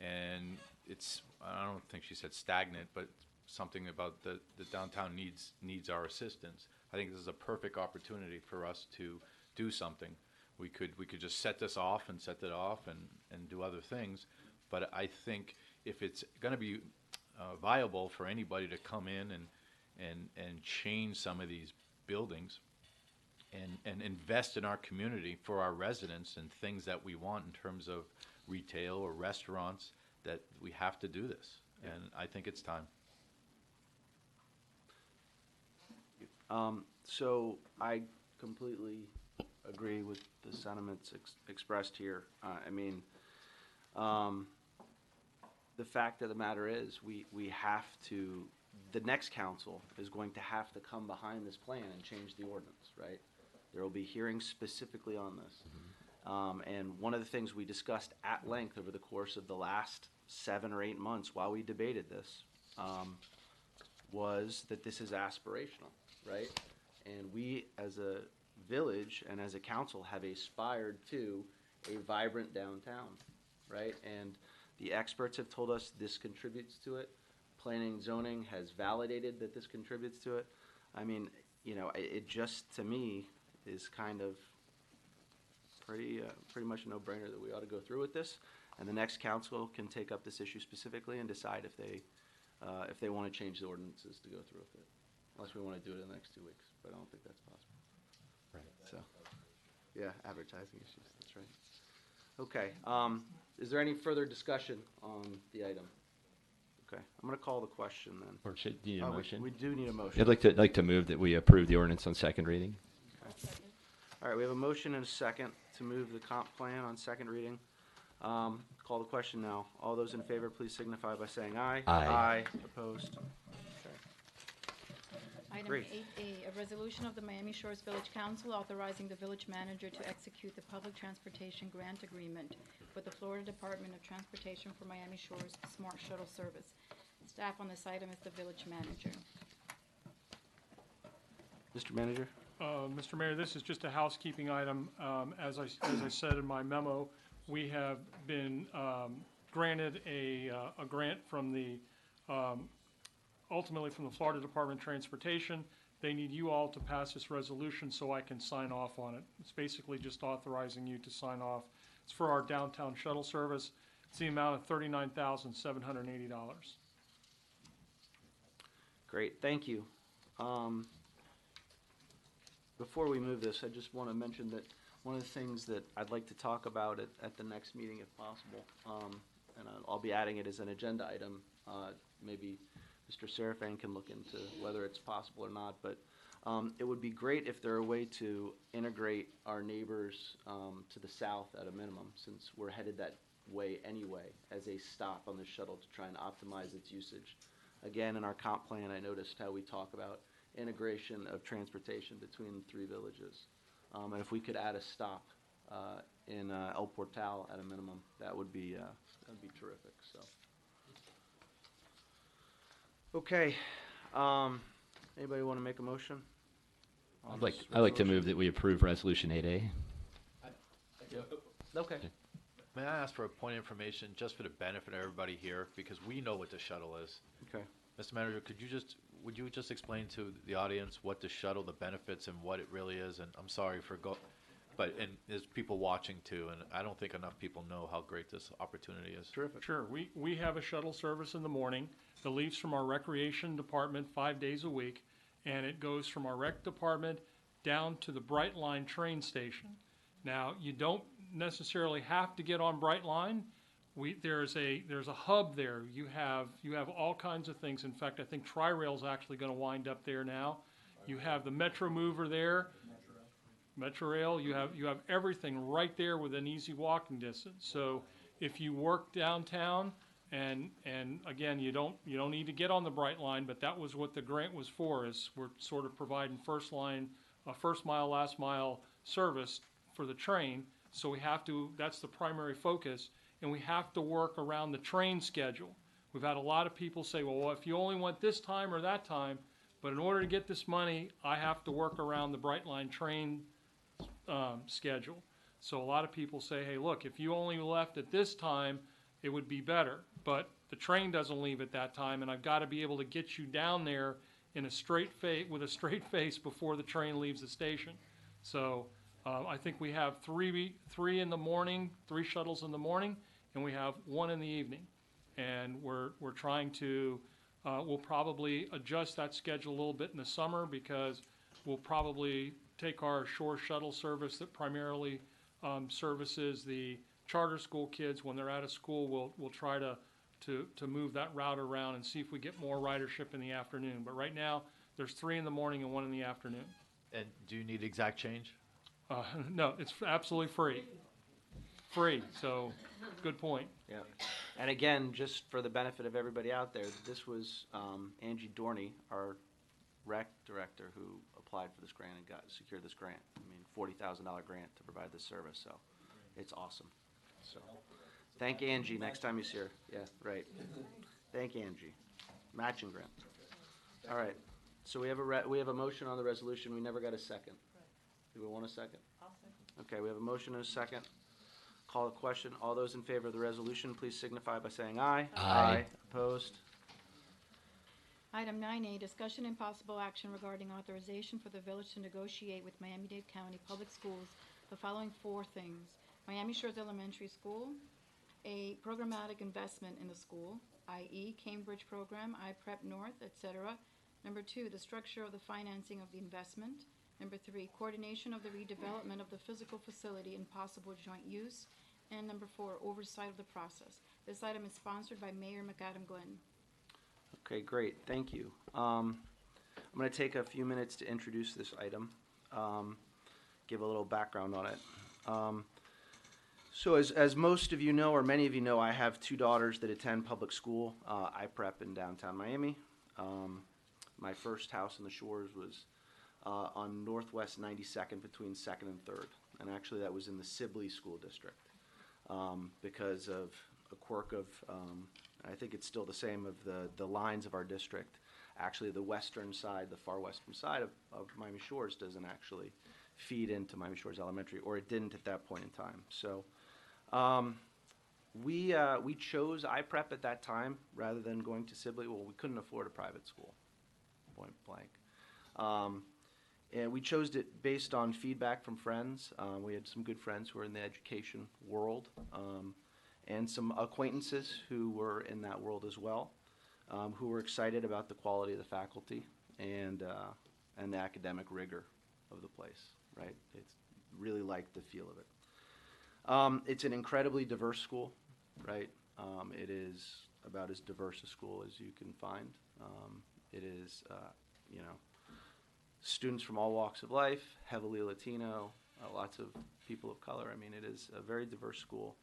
and it's, I don't think she said stagnant, but something about the downtown needs our assistance. I think this is a perfect opportunity for us to do something. We could just set this off and set it off and do other things, but I think if it's going to be viable for anybody to come in and change some of these buildings and invest in our community for our residents and things that we want in terms of retail or restaurants, that we have to do this, and I think it's time. So I completely agree with the sentiments expressed here. The fact of the matter is, we have to, the next council is going to have to come behind this plan and change the ordinance, right? There will be hearings specifically on this. And one of the things we discussed at length over the course of the last 7 or 8 months while we debated this was that this is aspirational, right? And we, as a village and as a council, have aspired to a vibrant downtown, right? And the experts have told us this contributes to it. Planning and zoning has validated that this contributes to it. It just, to me, is kind of pretty much a no-brainer that we ought to go through with this. And the next council can take up this issue specifically and decide if they want to change the ordinances to go through with it. Unless we want to do it in the next 2 weeks, but I don't think that's possible. Right. So, yeah, advertising issues, that's right. Okay, is there any further discussion on the item? Okay, I'm gonna call the question then. Or do you need a motion? We do need a motion. I'd like to move that we approve the ordinance on second reading. Okay. All right, we have a motion and a second to move the comp plan on second reading. Call the question now. All those in favor, please signify by saying aye. Aye. Opposed? Okay. Item Great. 8A, a resolution of the Miami Shores Village Council authorizing the village manager to execute the public transportation grant agreement with the Florida Department of Transportation for Miami Shores Smart Shuttle Service. Staff on this item is the village manager. Mr. Manager? Mr. Mayor, this is just a housekeeping item. As I said in my memo, we have been granted a grant from the, ultimately from the Florida Department of Transportation. They need you all to pass this resolution so I can sign off on it. It's basically just authorizing you to sign off. It's for our downtown shuttle service. It's the amount of $39,780. Great, thank you. Before we move this, I just want to mention that one of the things that I'd like to talk about at the next meeting if possible, and I'll be adding it as an agenda item, maybe Mr. Serafan can look into whether it's possible or not, but it would be great if there were a way to integrate our neighbors to the south at a minimum, since we're headed that way anyway, as a stop on the shuttle to try and optimize its usage. Again, in our comp plan, I noticed how we talk about integration of transportation between the three villages. And if we could add a stop in El Portal at a minimum, that would be terrific. So, okay, anybody want to make a motion? I'd like to move that we approve Resolution 8A. Okay. May I ask for a point of information, just for the benefit of everybody here, because we know what the shuttle is. Okay. Mr. Manager, would you just explain to the audience what the shuttle, the benefits, and what it really is? And I'm sorry for and there's people watching too, and I don't think enough people know how great this opportunity is. Terrific. Sure. We have a shuttle service in the morning that leaves from our recreation department 5 days a week, and it goes from our rec department down to the Brightline train station. Now, you don't necessarily have to get on Brightline. There's a hub there. You have all kinds of things. In fact, I think Tri-Rail's actually going to wind up there now. You have the Metro Mover there. Metro Rail. You have everything right there within easy walking distance. So if you work downtown, and again, you don't need to get on the Brightline, but that was what the grant was for. Is we're sort of providing first mile, last mile service for the train. So we have to. That's the primary focus. And we have to work around the train schedule. We've had a lot of people say, well, if you only want this time or that time, but in order to get this money, I have to work around the Brightline train schedule. So a lot of people say, hey, look, if you only left at this time, it would be better. But the train doesn't leave at that time, and I've got to be able to get you down there in with a straight face before the train leaves the station. So I think we have three in the morning, 3 shuttles in the morning, and we have 1 in the evening. And we're trying to, we'll probably adjust that schedule a little bit in the summer, because we'll probably take our shore shuttle service that primarily services the charter school kids when they're out of school. We'll try to move that route around and see if we get more ridership in the afternoon. But right now, there's 3 in the morning and 1 in the afternoon. And do you need exact change? No, it's absolutely free. So good point. Yeah. And again, just for the benefit of everybody out there, this was Angie Dorney, our rec director, who applied for this grant and secured this grant. I mean, $40,000 grant to provide this service, so it's awesome. So thank Angie next time you see her. Yeah, right. Thank Angie. Matching grant. All right. So we have a motion on the resolution. We never got a second. Do we want a second? I'll second. Okay, we have a motion and a second. Call a question. All those in favor of the resolution, please signify by saying aye. Aye. Opposed? Item 9A, discussion and possible action regarding authorization for the village to negotiate with Miami-Dade County Public Schools the following 4 things. Miami Shores Elementary School, a programmatic investment in the school, i.e. Cambridge program, iPrep North, etc. Number 2, the structure of the financing of the investment. Number 3, coordination of the redevelopment of the physical facility and possible joint use. And number 4, oversight of the process. This item is sponsored by Mayor McAdam Glenn. Okay, great. Thank you. I'm going to take a few minutes to introduce this item, give a little background on it. So as most of you know, or many of you know, I have 2 daughters that attend public school, iPrep in downtown Miami. My first house in the Shores was on Northwest 92nd between 2nd and 3rd. And actually that was in the Sibley School District because of a quirk of, I think it's still the same, of the lines of our district. Actually, the western side, the far western side of Miami Shores doesn't actually feed into Miami Shores Elementary, or it didn't at that point in time. So we chose iPrep at that time rather than going to Sibley. Well, we couldn't afford a private school, point blank. And we chose it based on feedback from friends. We had some good friends who were in the education world, and some acquaintances who were in that world as well, who were excited about the quality of the faculty and the academic rigor of the place, right? It's really liked the feel of it. It's an incredibly diverse school, right? It is about as diverse a school as you can find. It is, you know, students from all walks of life, heavily Latino, lots of people of color. I mean, it is a very diverse school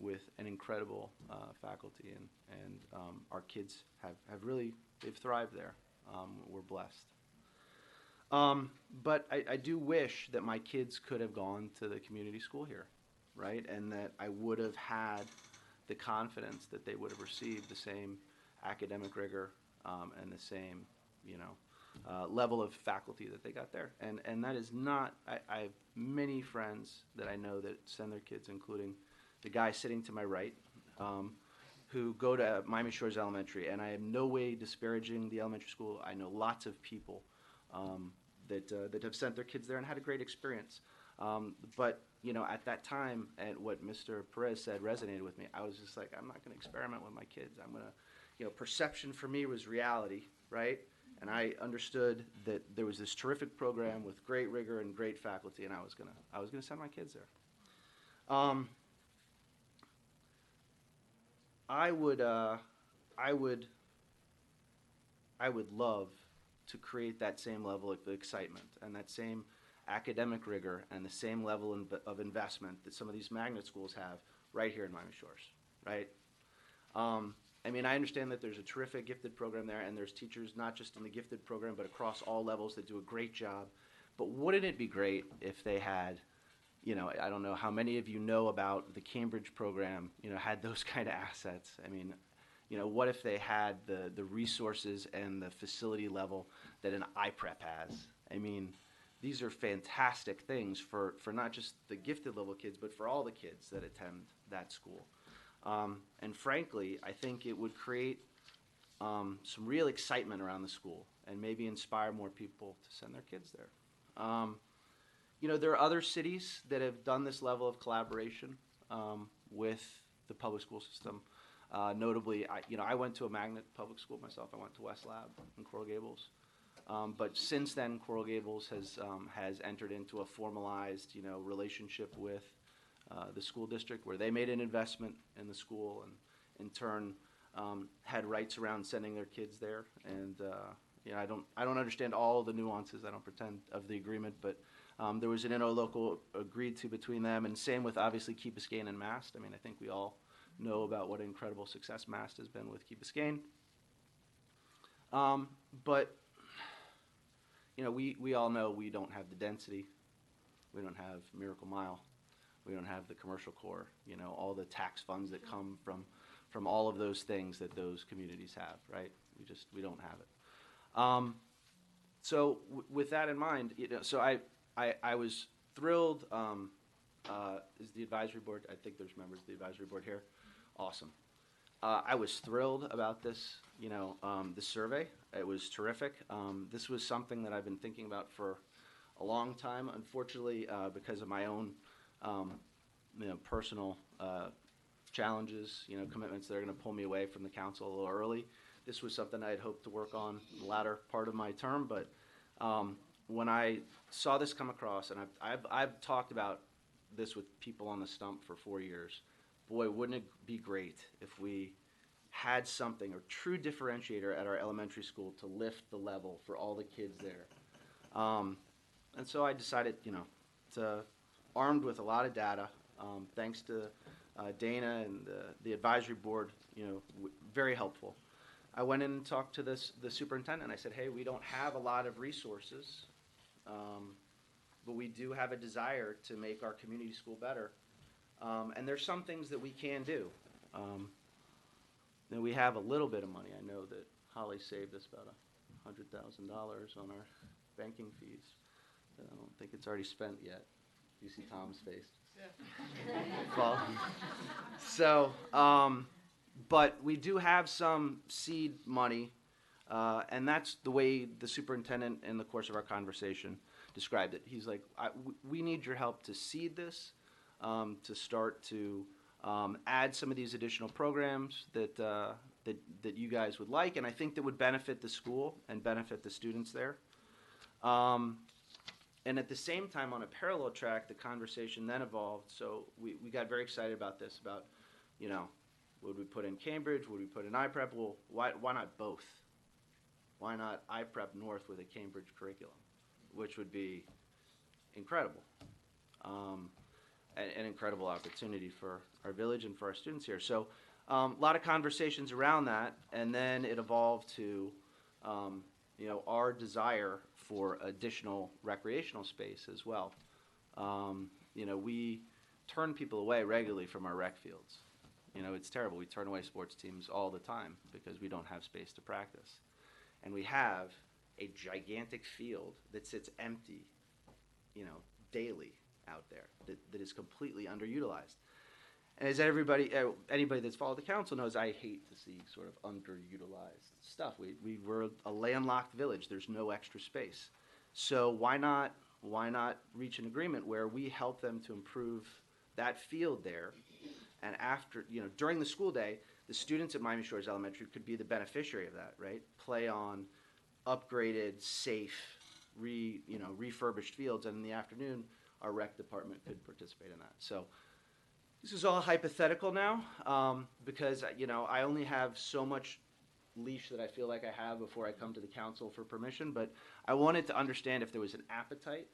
with an incredible faculty, and our kids have really, they've thrived there. We're blessed. But I do wish that my kids could have gone to the community school here, right? And that I would have had the confidence that they would have received the same academic rigor and the same, you know, level of faculty that they got there. And that is not, I have many friends that I know that send their kids, including the guy sitting to my right, who go to Miami Shores Elementary, and I am no way disparaging the elementary school. I know lots of people that have sent their kids there and had a great experience. But, you know, at that time, and what Mr. Perez said resonated with me. I was just like, I'm not going to experiment with my kids. I'm going to, you know, perception for me was reality, right? And I understood that there was this terrific program with great rigor and great faculty, and I was gonna send my kids there. I would love to create that same level of excitement and that same academic rigor and the same level of investment that some of these magnet schools have right here in Miami Shores, right? I mean, I understand that there's a terrific gifted program there, and there's teachers not just in the gifted program, but across all levels that do a great job. But wouldn't it be great if they had, you know, I don't know how many of you know about the Cambridge program, you know, had those kind of assets. I mean, you know, what if they had the resources and the facility level that an iPrep has? I mean, these are fantastic things for not just the gifted level kids, but for all the kids that attend that school. And frankly, I think it would create some real excitement around the school and maybe inspire more people to send their kids there. You know, there are other cities that have done this level of collaboration with the public school system. Notably, I went to a magnet public school myself. I went to West Lab in Coral Gables. But since then, Coral Gables has entered into a formalized, you know, relationship with the school district, where they made an investment in the school and in turn had rights around sending their kids there. And you know, I don't understand all the nuances, I don't pretend, of the agreement, but there was an interlocal agreed to between them, and same with obviously Key Biscayne and Mast. I mean, I think we all know about what incredible success Mast has been with Key Biscayne. But you know, we all know we don't have the density, we don't have Miracle Mile, we don't have the commercial core, you know, all the tax funds that come from all of those things that those communities have, right? We don't have it. So with that in mind, you know, so I was thrilled. Is the advisory board? I think there's members of the advisory board here. Awesome. I was thrilled about this, you know, this survey. It was terrific. This was something that I've been thinking about for a long time. Unfortunately, because of my own, you know, personal challenges, you know, commitments that are going to pull me away from the council a little early. This was something I had hoped to work on the latter part of my term, but when I saw this come across, and I've talked about this with people on the stump for 4 years, boy, wouldn't it be great if we had something, a true differentiator at our elementary school to lift the level for all the kids there. And so I decided, you know, armed with a lot of data, thanks to Dana and the advisory board, you know, very helpful. I went in and talked to the superintendent. I said, hey, we don't have a lot of resources, but we do have a desire to make our community school better. And there's some things that we can do. We have a little bit of money. I know that Holly saved us about $100,000 on our banking fees. I don't think it's already spent yet. You see Tom's face. Well, so, but we do have some seed money, and that's the way the superintendent, in the course of our conversation, described it. He's like, we need your help to seed this, to start to add some of these additional programs that you guys would like, and I think that would benefit the school and benefit the students there. And at the same time, on a parallel track, the conversation then evolved. So we got very excited about this, about, would we put in Cambridge? Would we put in iPrep? Well, why not both? Why not iPrep North with a Cambridge curriculum, which would be incredible. An incredible opportunity for our village and for our students here. So a lot of conversations around that, and then it evolved to our desire for additional recreational space as well. We turn people away regularly from our rec fields. It's terrible. We turn away sports teams all the time because we don't have space to practice. And we have a gigantic field that sits empty, daily out there that is completely underutilized. And as anybody that's followed the council knows, I hate to see sort of underutilized stuff. We're a landlocked village. There's no extra space. So why not reach an agreement where we help them to improve that field there, and after, during the school day, the students at Miami Shores Elementary could be the beneficiary of that, right? Play on upgraded, safe, refurbished fields, and in the afternoon, our rec department could participate in that. So this is all hypothetical now, because I only have so much leash that I feel like I have before I come to the council for permission. But I wanted to understand if there was an appetite,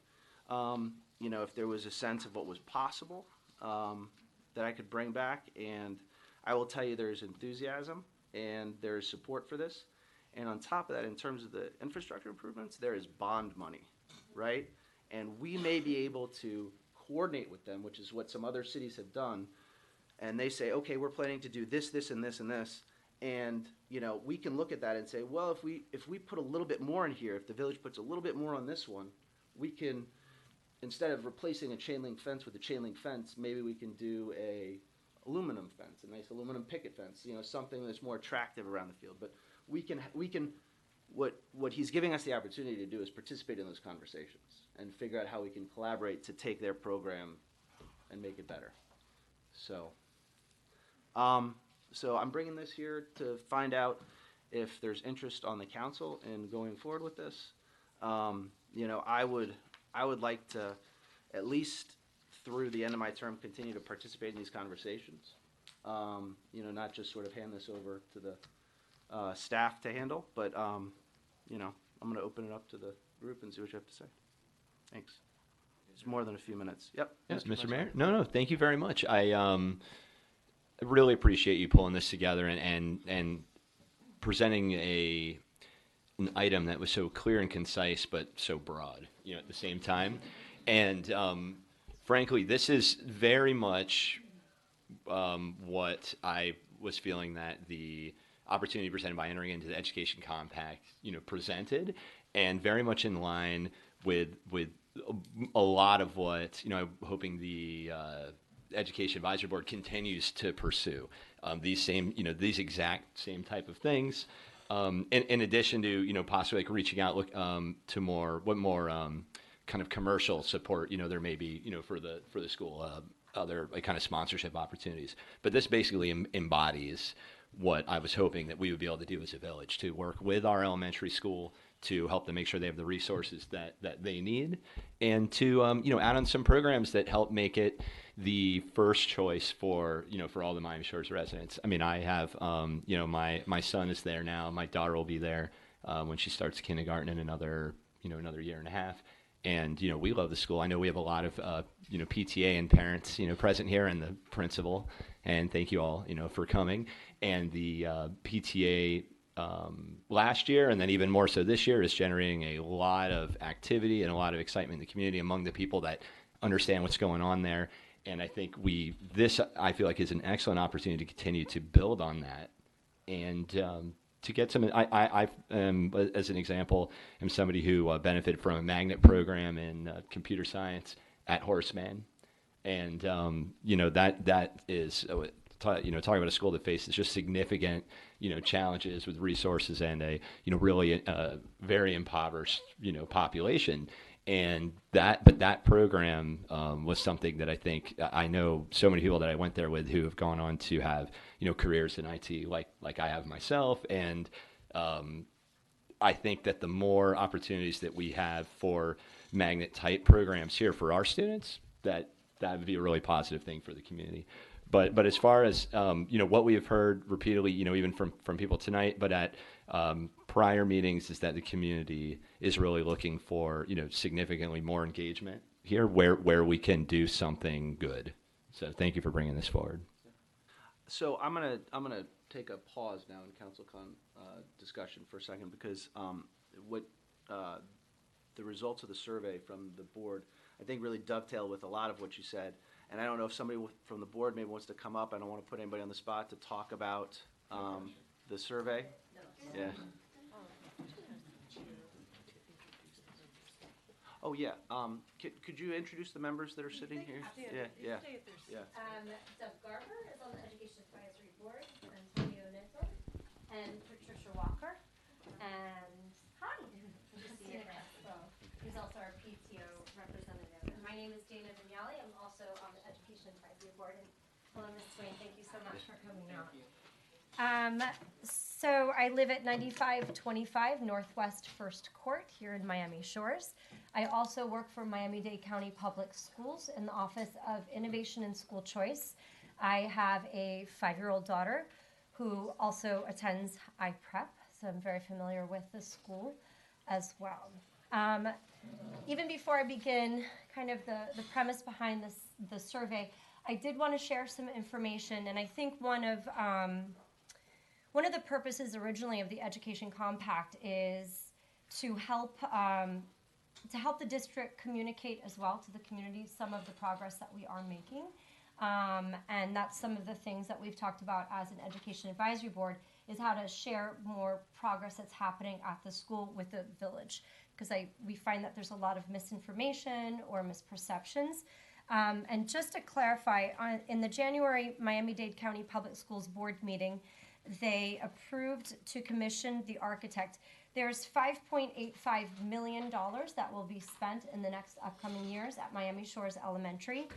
if there was a sense of what was possible that I could bring back. And I will tell you, there's enthusiasm and there's support for this. And on top of that, in terms of the infrastructure improvements, there is bond money, right? And we may be able to coordinate with them, which is what some other cities have done. And they say, okay, we're planning to do this, this, and this, and this. And, we can look at that and say, well, if we put a little bit more in here, if the village puts a little bit more on this one, we can, instead of replacing a chain link fence with a chain link fence, maybe we can do a aluminum fence, a nice aluminum picket fence, something that's more attractive around the field. But we can what he's giving us the opportunity to do is participate in those conversations and figure out how we can collaborate to take their program and make it better. So, so I'm bringing this here to find out if there's interest on the council in going forward with this. I would like to, at least through the end of my term, continue to participate in these conversations. Not just sort of hand this over to the staff to handle, but I'm going to open it up to the group and see what you have to say. Thanks. It's more than a few minutes. Yep. Yes, Mr. Mayor. No, thank you very much. I really appreciate you pulling this together and presenting an item that was so clear and concise, but so broad, at the same time. And frankly, this is very much what I was feeling that the opportunity presented by entering into the Education Compact, presented, and very much in line with a lot of what, I'm hoping the Education Advisory Board continues to pursue. These exact same type of things. In addition to, possibly like reaching out to more kind of commercial support, there may be, for the school, other kind of sponsorship opportunities. But this basically embodies what I was hoping that we would be able to do as a village, to work with our elementary school to help them make sure they have the resources that they need, and to add on some programs that help make it the first choice for all the Miami Shores residents. I mean, I have my son is there now. My daughter will be there when she starts kindergarten in another year and a half. And we love the school. I know we have a lot of PTA and parents present here, and the principal. And thank you all for coming. And the PTA last year, and then even more so this year, is generating a lot of activity and a lot of excitement in the community among the people that understand what's going on there. And I think this I feel like is an excellent opportunity to continue to build on that, and to get some. I as an example, am somebody who benefited from a magnet program in computer science at Horace Mann, and that is. Talking about a school that faces just significant, challenges with resources and a, really very impoverished, population. And that program was something that I think I know so many people that I went there with who have gone on to have, careers in IT like I have myself. And I think that the more opportunities that we have for magnet type programs here for our students, that would be a really positive thing for the community. But as far as what we have heard repeatedly, even from people tonight, but at prior meetings, is that the community is really looking for significantly more engagement here, where we can do something good. So thank you for bringing this forward. So I'm gonna take a pause now in council discussion for a second, because the results of the survey from the board, I think, really dovetail with a lot of what you said. And I don't know if somebody from the board maybe wants to come up. I don't want to put anybody on the spot to talk about the survey. Yeah. Oh, yeah. Could you introduce the members that are sitting here? Yeah. Doug Garber is on the Education Advisory Board, Antonio Neto, and Patricia Walker. And hi, Christina Crespo, who's also our PTO representative. And my name is Dana Vignali. I'm also on the Education Advisory Board. And hello, Ms. Swain. Thank you so much for coming out. So I live at 9525 Northwest First Court here in Miami Shores. I also work for Miami-Dade County Public Schools in the Office of Innovation and School Choice. I have a 5-year-old daughter who also attends iPrep, so I'm very familiar with the school as well. Even before I begin kind of the premise behind the survey, I did want to share some information, and I think one of the purposes originally of the Education Compact is to help the district communicate as well to the community some of the progress that we are making. And that's some of the things that we've talked about as an Education Advisory Board, is how to share more progress that's happening at the school with the village. Because we find that there's a lot of misinformation or misperceptions. And just to clarify, in the January Miami-Dade County Public Schools Board meeting, they approved to commission the architect. There's $5.85 million that will be spent in the next upcoming years at Miami Shores Elementary.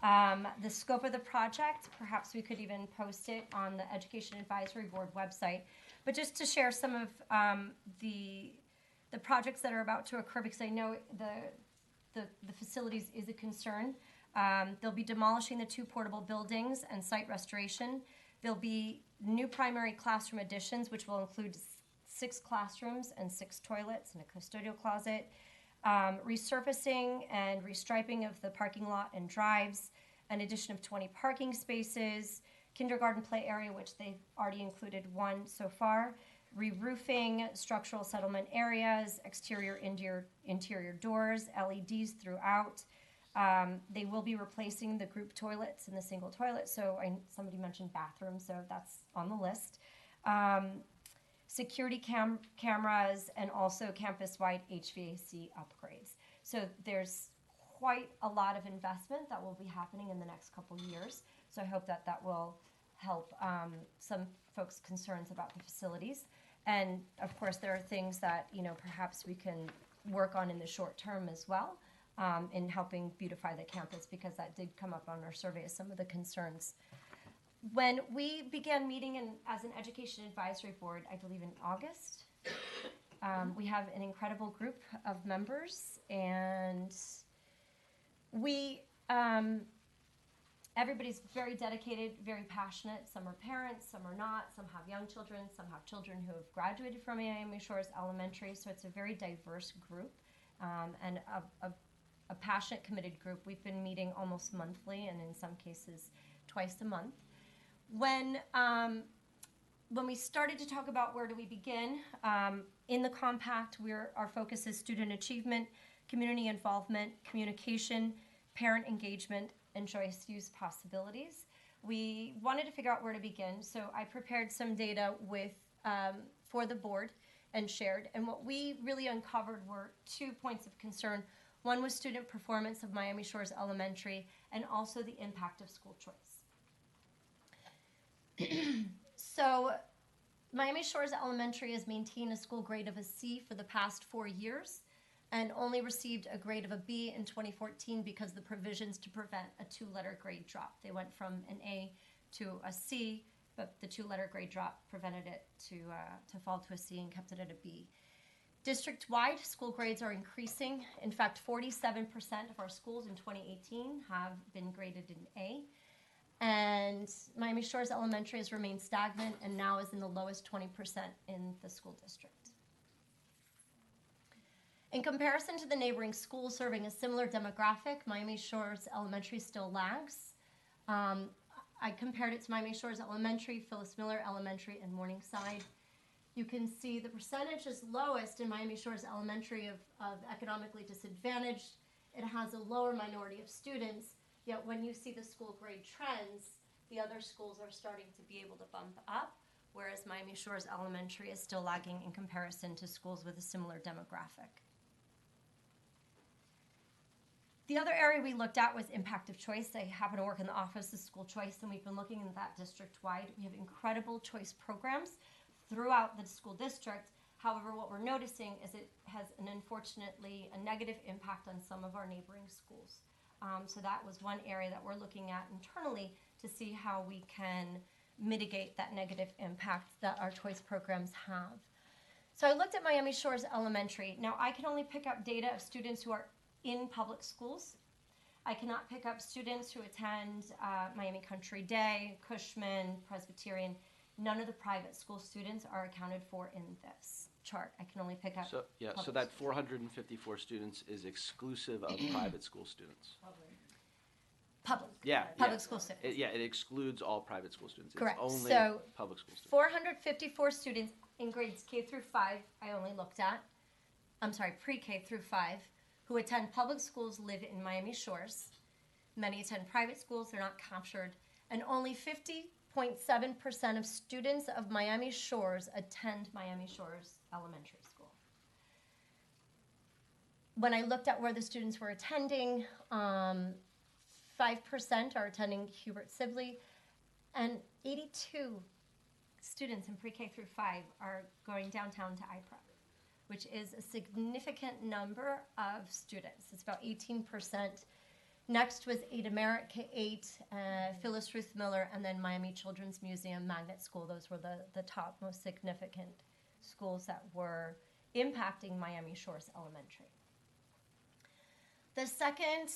The scope of the project, perhaps we could even post it on the Education Advisory Board website. But just to share some of the projects that are about to occur, because I know the facilities is a concern. They'll be demolishing the 2 portable buildings and site restoration. There'll be new primary classroom additions, which will include 6 classrooms and 6 toilets and a custodial closet. Resurfacing and restriping of the parking lot and drives, an addition of 20 parking spaces, kindergarten play area, which they've already included 1 so far, re-roofing, structural settlement areas, exterior interior doors, LEDs throughout. They will be replacing the group toilets and the single toilet. So somebody mentioned bathrooms, so that's on the list. Security cameras, and also campus-wide HVAC upgrades. So there's quite a lot of investment that will be happening in the next couple years. So I hope that will help some folks' concerns about the facilities. And of course, there are things that perhaps we can work on in the short term as well, in helping beautify the campus, because that did come up on our survey as some of the concerns. When we began meeting as an Education Advisory Board, I believe in August, we have an incredible group of members, and everybody's very dedicated, very passionate. Some are parents, some are not, some have young children, some have children who have graduated from Miami Shores Elementary, so it's a very diverse group, and a passionate, committed group. We've been meeting almost monthly, and in some cases twice a month. When when we started to talk about where do we begin, in the compact, our focus is student achievement, community involvement, communication, parent engagement, and choice use possibilities. We wanted to figure out where to begin, so I prepared some data for the board and shared. And what we really uncovered were 2 points of concern. One was student performance of Miami Shores Elementary, and also the impact of school choice. So Miami Shores Elementary has maintained a school grade of a C for the past 4 years, and only received a grade of a B in 2014 because of the provisions to prevent a 2-letter grade drop. They went from an A to a C, but the 2-letter grade drop prevented it to fall to a C and kept it at a B. District-wide, school grades are increasing. In fact, 47% of our schools in 2018 have been graded an A. And Miami Shores Elementary has remained stagnant and now is in the lowest 20% in the school district. In comparison to the neighboring schools serving a similar demographic, Miami Shores Elementary still lags. I compared it to Miami Shores Elementary, Phyllis Miller Elementary, and Morningside. You can see the percentage is lowest in Miami Shores Elementary of economically disadvantaged. It has a lower minority of students, yet when you see the school grade trends, the other schools are starting to be able to bump up, whereas Miami Shores Elementary is still lagging in comparison to schools with a similar demographic. The other area we looked at was impact of choice. I happen to work in the Office of School Choice, and we've been looking at that district-wide. We have incredible choice programs throughout the school district. However, what we're noticing is it has, unfortunately, a negative impact on some of our neighboring schools. So that was one area that we're looking at internally to see how we can mitigate that negative impact that our choice programs have. So I looked at Miami Shores Elementary. Now, I can only pick up data of students who are in public schools. I cannot pick up students who attend Miami Country Day, Cushman, Presbyterian. None of the private school students are accounted for in this chart. I can only pick up So, yeah, so public that schools. 454 students is exclusive of private school students. Public. Yeah. Public school students. It Correct. all private school students. Correct. It's only So, public school students. 454 students in grades K through 5, I only looked at. I'm sorry, pre-K through 5, who attend public schools live in Miami Shores. Many attend private schools, they're not captured. And only 50.7% of students of Miami Shores attend Miami Shores Elementary School. When I looked at where the students were attending, 5% are attending Hubert Sibley, and 82 students in pre-K through 5 are going downtown to IPREP, which is a significant number of students. It's about 18%. Next was Ada Merritt, K-8, Phyllis Ruth Miller, and then Miami Children's Museum, Magnet School. Those were the top most significant schools that were impacting Miami Shores Elementary. The second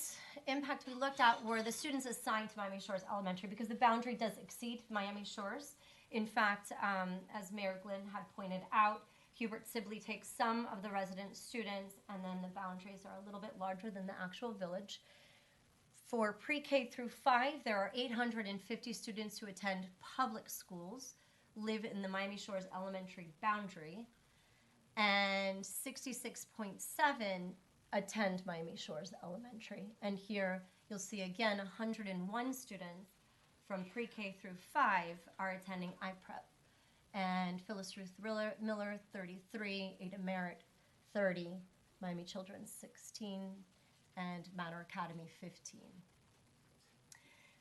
impact we looked at were the students assigned to Miami Shores Elementary, because the boundary does exceed Miami Shores. In fact, as Mayor Glynn had pointed out, Hubert Sibley takes some of the resident students, and then the boundaries are a little bit larger than the actual village. For pre-K through 5, there are 850 students who attend public schools, live in the Miami Shores Elementary boundary, and 66.7 attend Miami Shores Elementary. And here you'll see again 101 students from pre-K through 5 are attending IPREP. And Phyllis Ruth Miller, 33, Ada Merritt, 30, Miami Children's, 16, and Manor Academy, 15.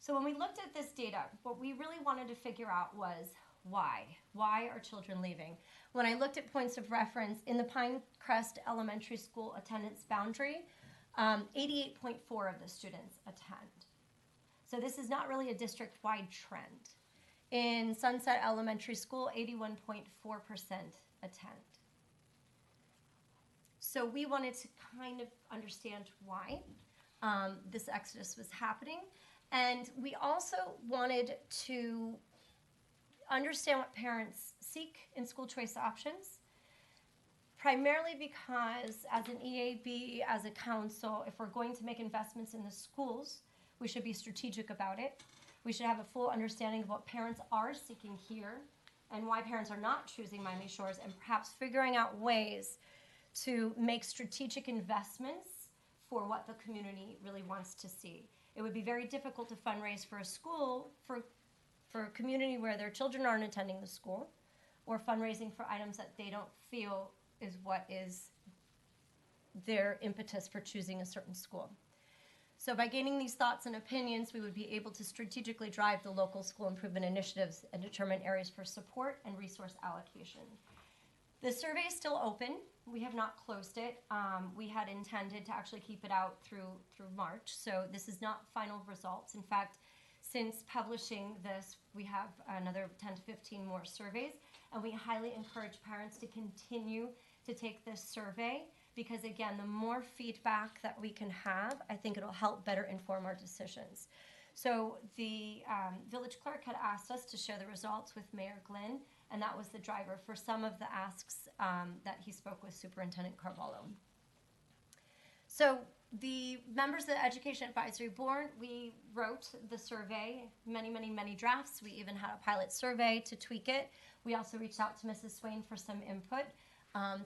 So when we looked at this data, what we really wanted to figure out was why. Why are children leaving? When I looked at points of reference in the Pinecrest Elementary School attendance boundary, 88.4 of the students attend. So this is not really a district-wide trend. In Sunset Elementary School, 81.4% attend. So we wanted to kind of understand why this exodus was happening. And we also wanted to understand what parents seek in school choice options, primarily because as an EAB, as a council, if we're going to make investments in the schools, we should be strategic about it. We should have a full understanding of what parents are seeking here and why parents are not choosing Miami Shores, and perhaps figuring out ways to make strategic investments for what the community really wants to see. It would be very difficult to fundraise for a school, for a community where their children aren't attending the school, or fundraising for items that they don't feel is what is their impetus for choosing a certain school. So by gaining these thoughts and opinions, we would be able to strategically drive the local school improvement initiatives and determine areas for support and resource allocation. The survey is still open. We have not closed it. We had intended to actually keep it out through March, so this is not final results. In fact, since publishing this, we have another 10 to 15 more surveys, and we highly encourage parents to continue to take this survey because, again, the more feedback that we can have, I think it'll help better inform our decisions. So the village clerk had asked us to share the results with Mayor Glynn, and that was the driver for some of the asks that he spoke with Superintendent Carvalho. So the members of the Education Advisory Board, we wrote the survey, many drafts. We even had a pilot survey to tweak it. We also reached out to Mrs. Swain for some input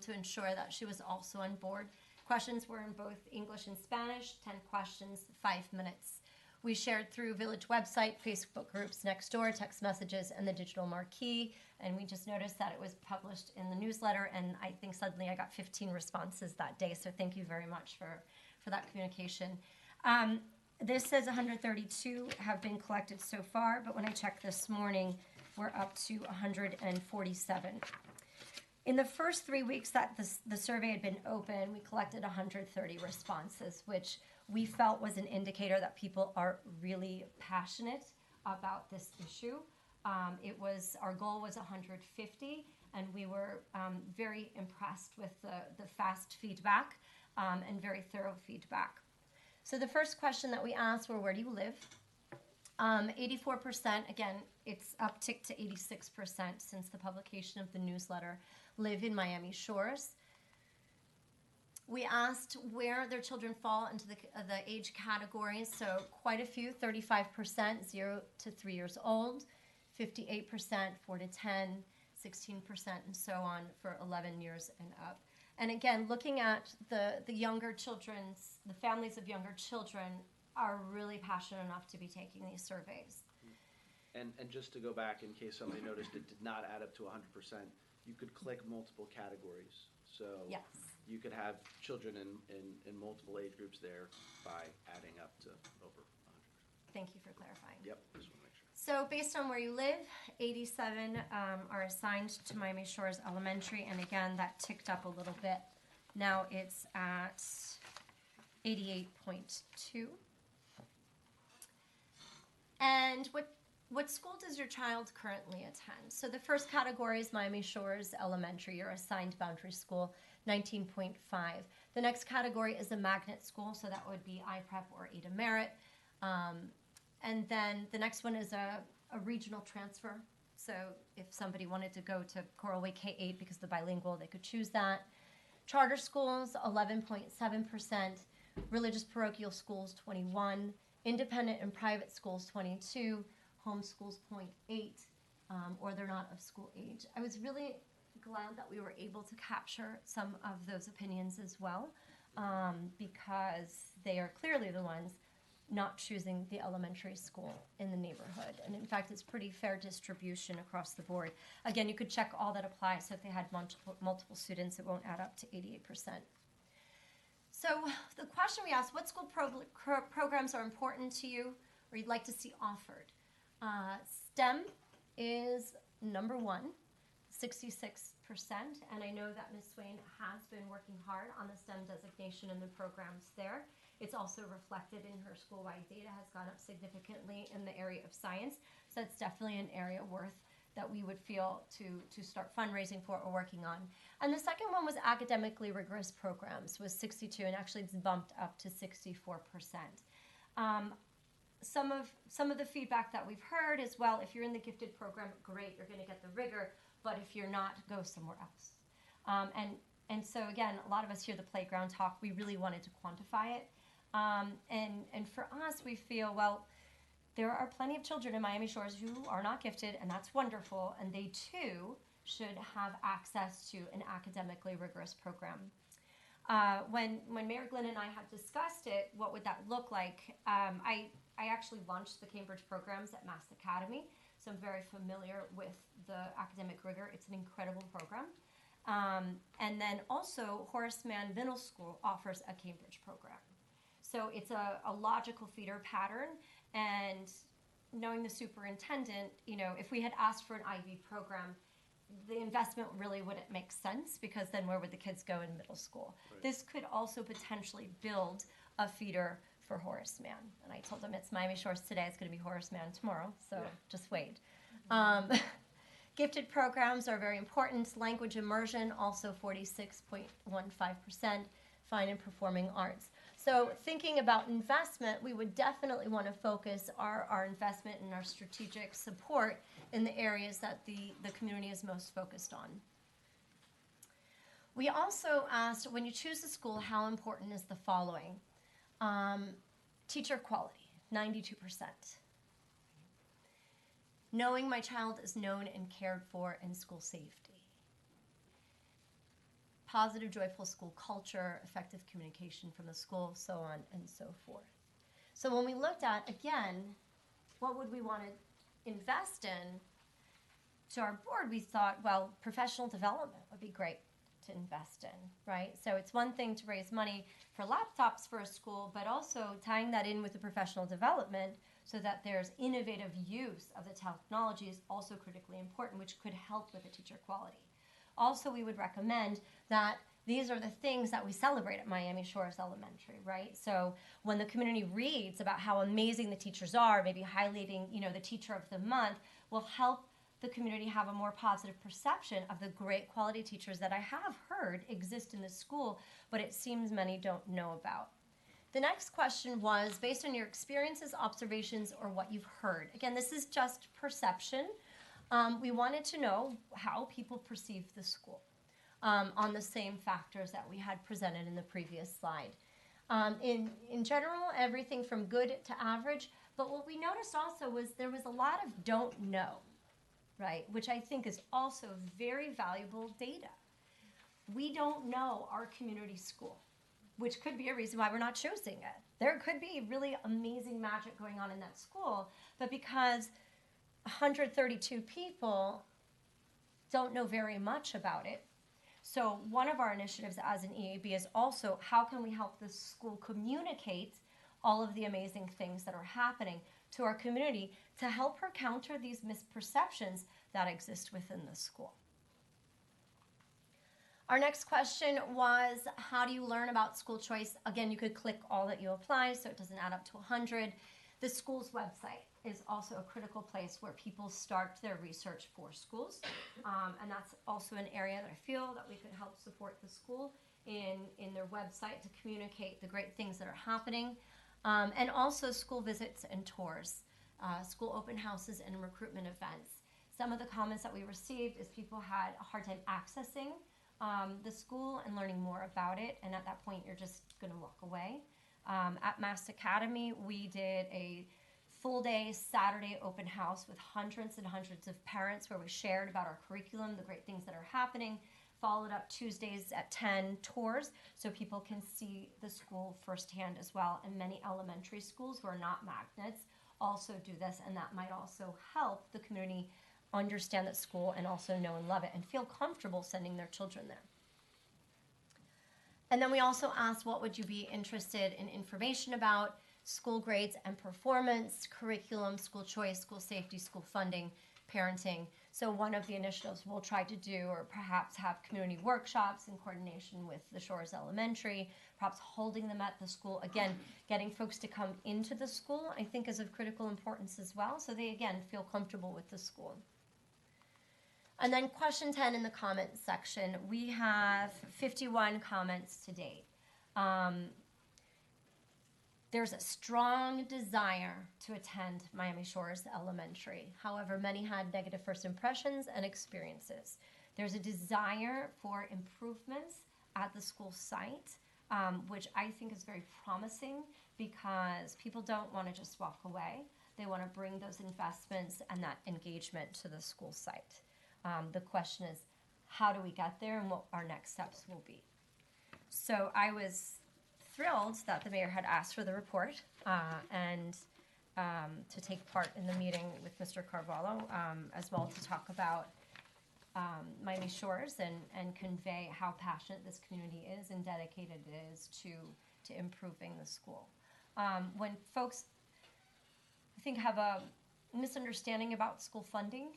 to ensure that she was also on board. Questions were in both English and Spanish, 10 questions, 5 minutes. We shared through village website, Facebook groups, Nextdoor, text messages, and the digital marquee. And we just noticed that it was published in the newsletter, and I think suddenly I got 15 responses that day. So thank you very much for that communication. This says 132 have been collected so far, but when I checked this morning, we're up to 147. In the first 3 weeks that the survey had been open, we collected 130 responses, which we felt was an indicator that people are really passionate about this issue. Our goal was 150, and we were very impressed with the fast feedback and very thorough feedback. So the first question that we asked were, where do you live? 84%, again, it's upticked to 86% since the publication of the newsletter, live in Miami Shores. We asked where their children fall into the age categories, so quite a few, 35%, 0 to 3 years old, 58%, 4 to 10, 16%, and so on for 11 years and up. And again, looking at the younger children's, the families of younger children are really passionate enough to be taking these surveys. And just to go back, in case somebody noticed it did not add up to 100%, you could click multiple categories. So yes, you could have children in multiple age groups there by adding up to over 100%. Thank you for clarifying. Yep, just want to make sure. So based on where you live, 87 are assigned to Miami Shores Elementary, and again, that ticked up a little bit. Now it's at 88.2. And what school does your child currently attend? So the first category is Miami Shores Elementary, your assigned boundary school, 19.5. The next category is a magnet school, so that would be IPrep or Ada Merit. And then the next one is a regional transfer. So if somebody wanted to go to Coral Way K-8 because they're bilingual, they could choose that. Charter schools, 11.7%. Religious parochial schools, 21. Independent and private schools, 22. Homeschools, 0.8, or they're not of school age. I was really glad that we were able to capture some of those opinions as well, because they are clearly the ones not choosing the elementary school in the neighborhood. And in fact, it's pretty fair distribution across the board. Again, you could check all that applies, so if they had multiple students, it won't add up to 88%. So the question we asked, what school programs are important to you or you'd like to see offered? STEM is number one, 66%, and I know that Ms. Swain has been working hard on the STEM designation and the programs there. It's also reflected in her school-wide data, has gone up significantly in the area of science, so it's definitely an area that we would feel to start fundraising for or working on. And the second one was academically rigorous programs, was 62, and actually it's bumped up to 64%. Some of the feedback that we've heard is, well, if you're in the gifted program, great, you're going to get the rigor, but if you're not, go somewhere else. And so again, a lot of us hear the playground talk. We really wanted to quantify it. And for us, we feel, well, there are plenty of children in Miami Shores who are not gifted, and that's wonderful, and they too should have access to an academically rigorous program. When Mayor Glenn and I had discussed it, what would that look like? I actually launched the Cambridge programs at Mass Academy, so I'm very familiar with the academic rigor. It's an incredible program. And then also Horace Mann Middle School offers a Cambridge program. So it's a logical feeder pattern, and knowing the superintendent, you know, if we had asked for an IB program, the investment really wouldn't make sense, because then where would the kids go in middle school? Right. This could also potentially build a feeder for Horace Mann. And I told them it's Miami Shores today, it's going to be Horace Mann tomorrow, so just wait. Gifted programs are very important. Language immersion, also 46.15%. Fine and performing arts. So thinking about investment, we would definitely want to focus our investment and our strategic support in the areas that the community is most focused on. We also asked, when you choose a school, how important is the following? Teacher quality, 92%. Knowing my child is known and cared for, and school safety. Positive, joyful school culture, effective communication from the school, so on and so forth. So when we looked at, again, what would we want to invest in, to our board, we thought, well, professional development would be great to invest in, right? So it's one thing to raise money for laptops for a school, but also tying that in with the professional development so that there's innovative use of the technology is also critically important, which could help with the teacher quality. Also, we would recommend that these are the things that we celebrate at Miami Shores Elementary, right? So when the community reads about how amazing the teachers are, maybe highlighting, you know, the teacher of the month will help the community have a more positive perception of the great quality teachers that I have heard exist in the school, but it seems many don't know about. The next question was, based on your experiences, observations, or what you've heard. Again, this is just perception. We wanted to know how people perceive the school on the same factors that we had presented in the previous slide. In general, everything from good to average, but what we noticed also was there was a lot of don't know, right? Which I think is also very valuable data. We don't know our community school, which could be a reason why we're not choosing it. There could be really amazing magic going on in that school, but because 132 people don't know very much about it. So one of our initiatives as an EAB is also how can we help the school communicate all of the amazing things that are happening to our community to help her counter these misperceptions that exist within the school. Our next question was, how do you learn about school choice? Again, you could click all that you apply, so it doesn't add up to 100. The school's website is also a critical place where people start their research for schools. And that's also an area that I feel that we could help support the school in their website to communicate the great things that are happening. And also school visits and tours, school open houses and recruitment events. Some of the comments that we received is people had a hard time accessing the school and learning more about it, and at that point you're just going to walk away. At Mass Academy, we did a full-day Saturday open house with hundreds and hundreds of parents where we shared about our curriculum, the great things that are happening, followed up Tuesdays at 10 tours so people can see the school firsthand as well. And many elementary schools who are not magnets also do this, and that might also help the community understand that school and also know and love it and feel comfortable sending their children there. And then we also asked, what would you be interested in information about? School grades and performance, curriculum, school choice, school safety, school funding, parenting. So one of the initiatives we'll try to do, or perhaps have community workshops in coordination with the Shores Elementary, perhaps holding them at the school. Again, getting folks to come into the school, I think, is of critical importance as well, so they, again, feel comfortable with the school. And then question 10 in the comments section. We have 51 comments to date. There's a strong desire to attend Miami Shores Elementary. However, many had negative first impressions and experiences. There's a desire for improvements at the school site, which I think is very promising because people don't want to just walk away. They want to bring those investments and that engagement to the school site. The question is, how do we get there and what our next steps will be? So I was thrilled that the mayor had asked for the report and to take part in the meeting with Mr. Carvalho, as well to talk about Miami Shores and convey how passionate this community is and dedicated it is to improving the school. When folks, I think, have a misunderstanding about school funding,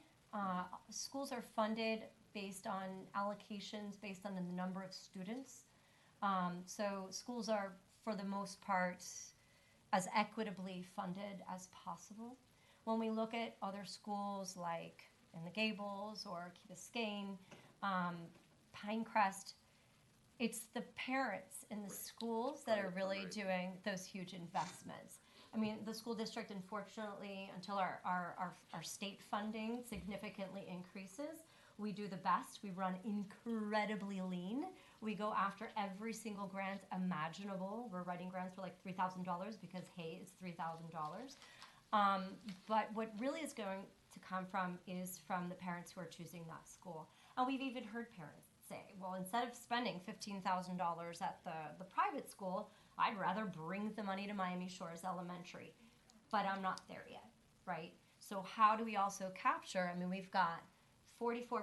schools are funded based on allocations, based on the number of students. So schools are, for the most part, as equitably funded as possible. When we look at other schools like in the Gables or Key Biscayne, Pinecrest, it's the parents in the schools that are really doing those huge investments. I mean, the school district, unfortunately, until our state funding significantly increases, we do the best. We run incredibly lean. We go after every single grant imaginable. We're writing grants for like $3,000 because, hey, it's $3,000. But what really is going to come from is from the parents who are choosing that school. And we've even heard parents say, well, instead of spending $15,000 at the private school, I'd rather bring the money to Miami Shores Elementary. But I'm not there yet, right? So how do we also capture, I mean, we've got 44%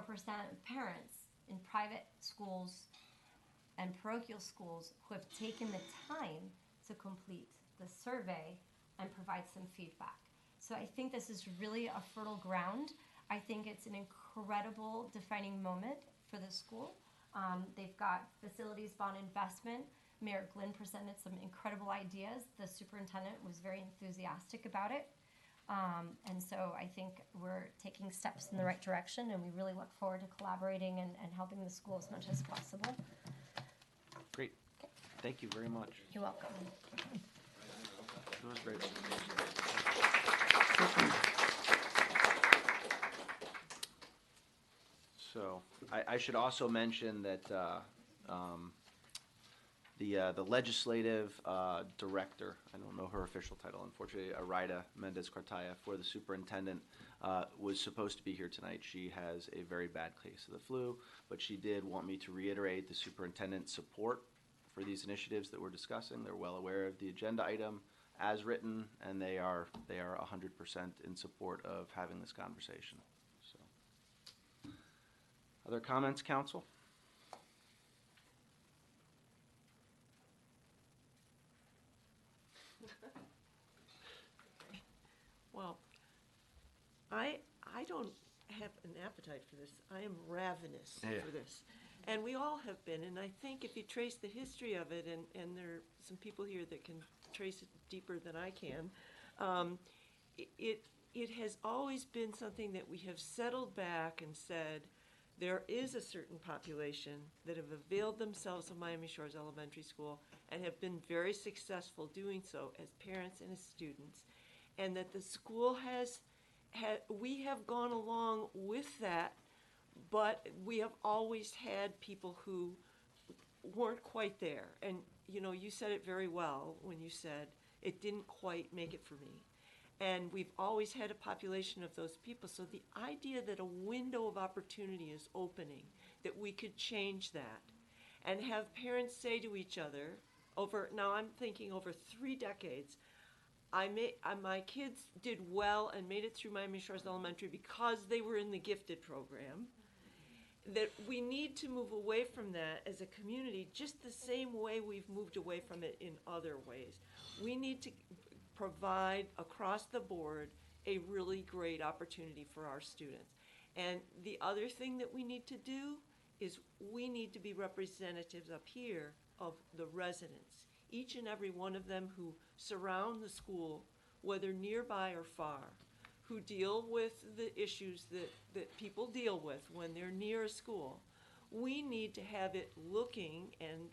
of parents in private schools and parochial schools who have taken the time to complete the survey and provide some feedback. So I think this is really a fertile ground. I think it's an incredible defining moment for the school. They've got facilities bond investment. Mayor Glynn presented some incredible ideas. The superintendent was very enthusiastic about it. And so I think we're taking steps in the right direction, and we really look forward to collaborating and helping the school as much as possible. Great. Thank you very much. You're welcome. That was great. So I should also mention that the legislative director, I don't know her official title, unfortunately, Araida Mendez-Cartaya, for the superintendent, was supposed to be here tonight. She has a very bad case of the flu, but she did want me to reiterate the superintendent's support for these initiatives that we're discussing. They're well aware of the agenda item as written, and they are 100% in support of having this conversation. So, other comments, council? Well, I don't have an appetite for this. I am ravenous for this. And we all have been, and I think if you trace the history of it, and there are some people here that can trace it deeper than I can, it has always been something that we have settled back and said, there is a certain population that have availed themselves of Miami Shores Elementary School and have been very successful doing so as parents and as students, and that the school we have gone along with that, but we have always had people who weren't quite there. And, you know, you said it very well when you said it didn't quite make it for me. And we've always had a population of those people. So the idea that a window of opportunity is opening, that we could change that, and have parents say to each other, now I'm thinking over 3 decades, my kids did well and made it through Miami Shores Elementary because they were in the gifted program, that we need to move away from that as a community just the same way we've moved away from it in other ways. We need to provide across the board a really great opportunity for our students. And the other thing that we need to do is we need to be representatives up here of the residents, each and every one of them who surround the school, whether nearby or far, who deal with the issues that people deal with when they're near a school. We need to have it looking and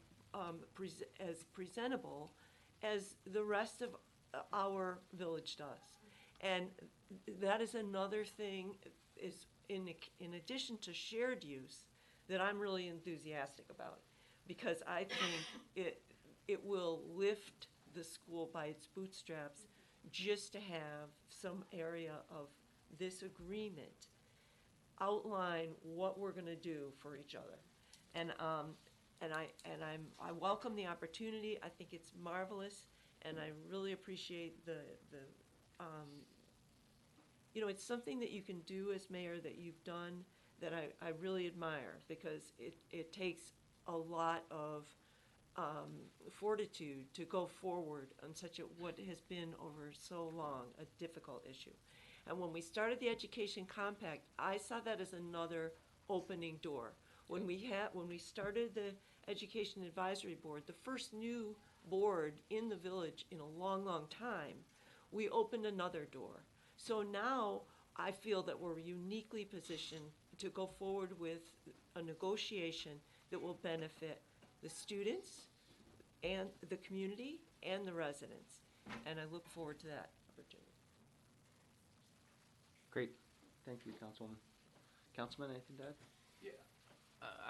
as presentable as the rest of our village does. And that is another thing, is in addition to shared use, that I'm really enthusiastic about, because I think it will lift the school by its bootstraps just to have some area of this agreement outline what we're gonna do for each other. And I welcome the opportunity. I think it's marvelous, and I really appreciate the you know, it's something that you can do as mayor that you've done that I really admire, because it takes a lot of fortitude to go forward on such what has been over so long a difficult issue. And when we started the Education Compact, I saw that as another opening door. When we started the Education Advisory Board, the first new board in the village in a long, long time, we opened another door. So now I feel that we're uniquely positioned to go forward with a negotiation that will benefit the students and the community and the residents. And I look forward to that opportunity. Great. Thank you, Councilwoman. Councilman, anything to add?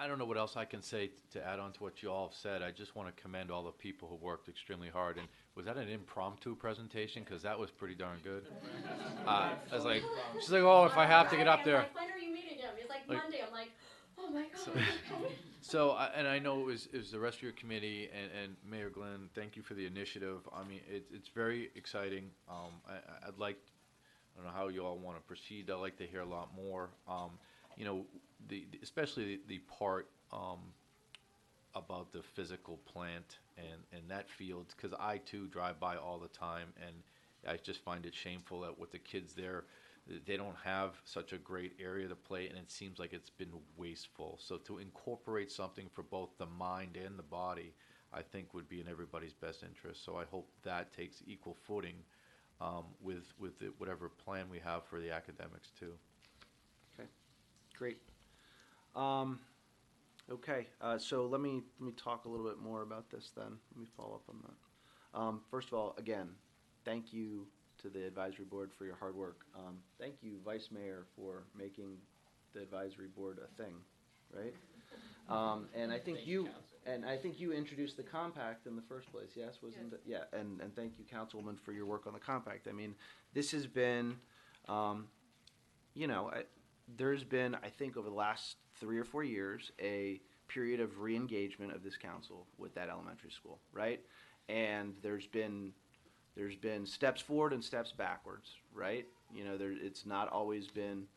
I don't know what else I can say to add on to what you all have said. I just want to commend all the people who worked extremely hard. And was that an impromptu presentation? Because that was pretty darn good. I was like, she's like, oh, if I have to get up there. Like, when are you meeting him? It's like Monday. I'm like, oh my God. So, and I know it was the rest of your committee and Mayor Glenn, thank you for the initiative. I mean, it's very exciting. I'd like, I don't know how you all want to proceed. I'd like to hear a lot more. You know, especially the part about the physical plant and that field, because I too drive by all the time, and I just find it shameful that with the kids there, they don't have such a great area to play, and it seems like it's been wasteful. So to incorporate something for both the mind and the body, I think would be in everybody's best interest. So I hope that takes equal footing with whatever plan we have for the academics too. Okay, great. Okay, so let me talk a little bit more about this then. Let me follow up on that. First of all, again, thank you to the advisory board for your hard work. Thank you, Vice Mayor, for making the advisory board a thing, right? And I think you introduced the compact in the first place. Yes, wasn't it? Yeah. And thank you, Councilwoman, for your work on the compact. I mean, this has been, you know, there's been, I think, over the last 3 or 4 years, a period of re-engagement of this council with that elementary school, right? And there's been steps forward and steps backwards, right? You know, it's not always been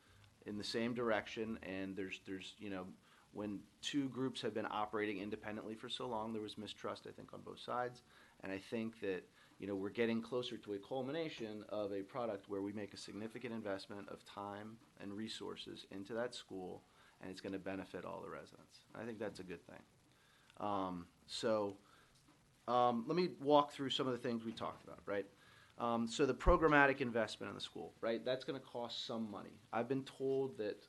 in the same direction, and there's you know, when two groups have been operating independently for so long, there was mistrust, I think, on both sides. And I think that, you know, we're getting closer to a culmination of a product where we make a significant investment of time and resources into that school, and it's going to benefit all the residents. I think that's a good thing. Let me walk through some of the things we talked about, right? So the programmatic investment in the school, right? That's going to cost some money. I've been told that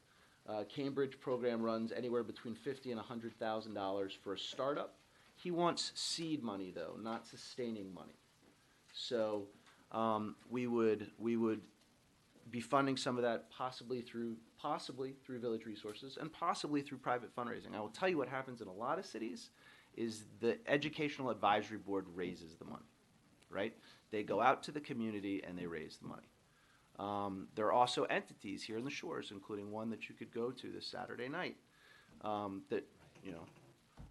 Cambridge program runs anywhere between $50,000 and $100,000 for a startup. He wants seed money, though, not sustaining money. So we would be funding some of that possibly through village resources and possibly through private fundraising. I will tell you what happens in a lot of cities is the educational advisory board raises the money, right? They go out to the community and they raise the money. There are also entities here in the Shores, including one that you could go to this Saturday night, that, you know,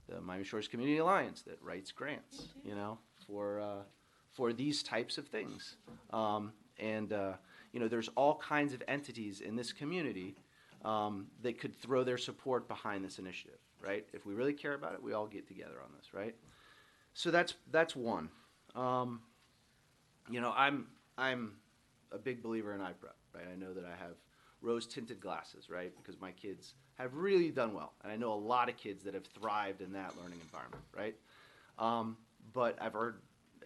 the Miami Shores Community Alliance that writes grants, you know, for these types of things. You know, there's all kinds of entities in this community that could throw their support behind this initiative, right? If we really care about it, we all get together on this, right? So that's one. You know, I'm a big believer in iPrep, right? I know that I have rose-tinted glasses, right? Because my kids have really done well, and I know a lot of kids that have thrived in that learning environment, right? But I've heard,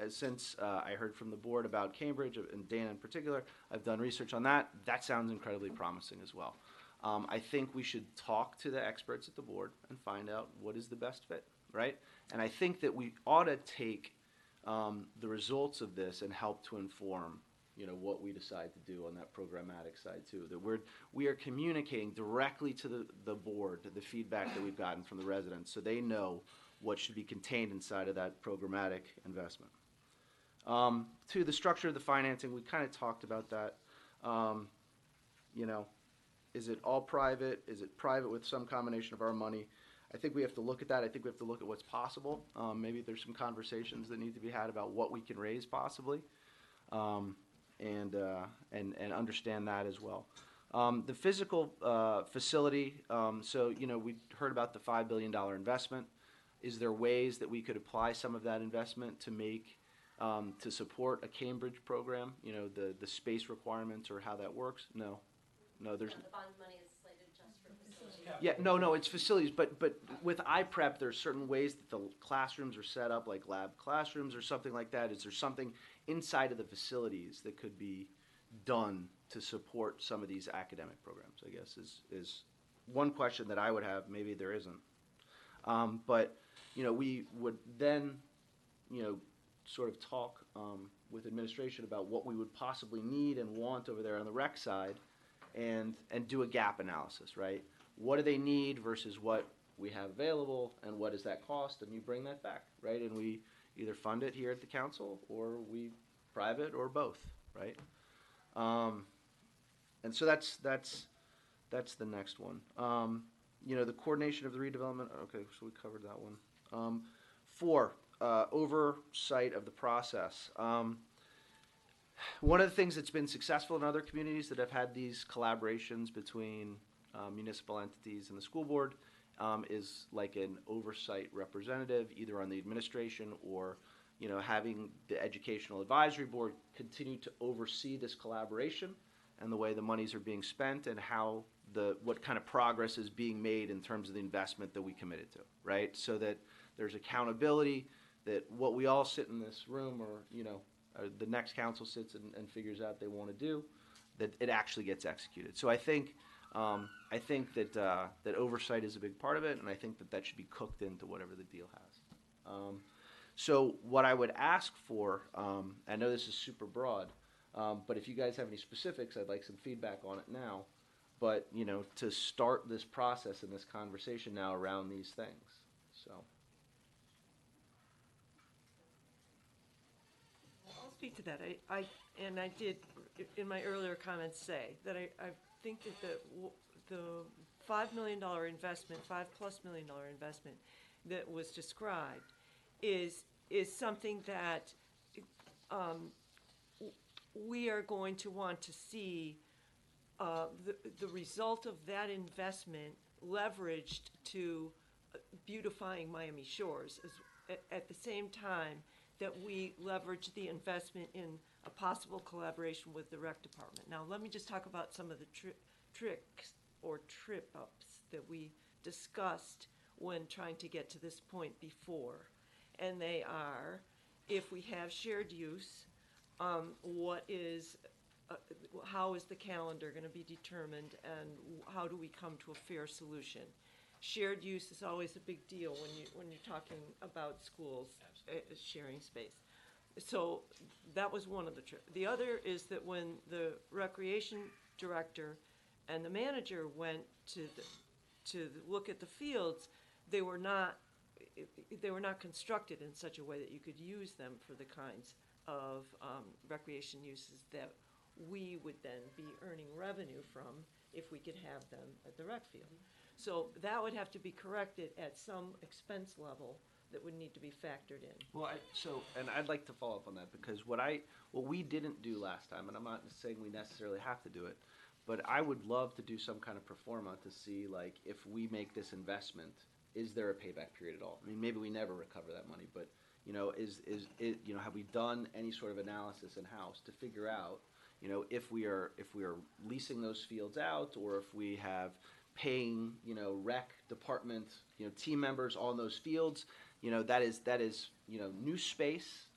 since I heard from the board about Cambridge, and Dana in particular, I've done research on that. That sounds incredibly promising as well. I think we should talk to the experts at the board and find out what is the best fit, right? And I think that we ought to take the results of this and help to inform, you know, what we decide to do on that programmatic side too. That we are communicating directly to the board, the feedback that we've gotten from the residents, so they know what should be contained inside of that programmatic investment. To the structure of the financing, we kind of talked about that. You know, is it all private? Is it private with some combination of our money? I think we have to look at that. I think we have to look at what's possible. Maybe there's some conversations that need to be had about what we can raise possibly, and understand that as well. The physical facility, so, you know, we heard about the $5 billion investment. Is there ways that we could apply some of that investment to make, to support a Cambridge program? You know, the space requirements or how that works? No, there's. The bond money is slated just for facilities. Yeah, no, it's facilities, but with iPrep, there's certain ways that the classrooms are set up, like lab classrooms or something like that. Is there something inside of the facilities that could be done to support some of these academic programs, I guess, is one question that I would have. Maybe there isn't. But, you know, we would then, you know, sort of talk with administration about what we would possibly need and want over there on the rec side, and do a gap analysis, right? What do they need versus what we have available, and what does that cost? And you bring that back, right? And we either fund it here at the council, or we private, or both, right? And so that's the next one. You know, the coordination of the redevelopment. Okay, so we covered that one. 4, oversight of the process. One of the things that's been successful in other communities that have had these collaborations between municipal entities and the school board is like an oversight representative, either on the administration or, you know, having the educational advisory board continue to oversee this collaboration and the way the monies are being spent, and how what kind of progress is being made in terms of the investment that we committed to, right? So that there's accountability, that what we all sit in this room, or, you know, the next council sits and figures out they want to do, that it actually gets executed. So I think that oversight is a big part of it, and I think that should be cooked into whatever the deal has. So what I would ask for, I know this is super broad, but if you guys have any specifics, I'd like some feedback on it now. But, you know, to start this process and this conversation now around these things. So. I'll speak to that. I did in my earlier comments say that I think that the $5 million investment, $5+ million investment that was described is something that we are going to want to see the result of that investment leveraged to beautifying Miami Shores at the same time that we leverage the investment in a possible collaboration with the rec department. Now, let me just talk about some of the tricks or trip-ups that we discussed when trying to get to this point before. And they are, if we have shared use, how is the calendar going to be determined, and how do we come to a fair solution? Shared use is always a big deal when you're talking about schools sharing space. So that was one of the tricks. The other is that when the recreation director and the manager went to look at the fields, they were not constructed in such a way that you could use them for the kinds of recreation uses that we would then be earning revenue from if we could have them at the rec field. So that would have to be corrected at some expense level that would need to be factored in. Well, and I'd like to follow up on that, because what we didn't do last time, and I'm not saying we necessarily have to do it, but I would love to do some kind of pro forma to see, like, if we make this investment, is there a payback period at all? I mean, maybe we never recover that money, but, you know, have we done any sort of analysis in-house to figure out, you know, if we are leasing those fields out, or if we have paying, you know, rec department, you know, team members on those fields, you know, that is, you know, new space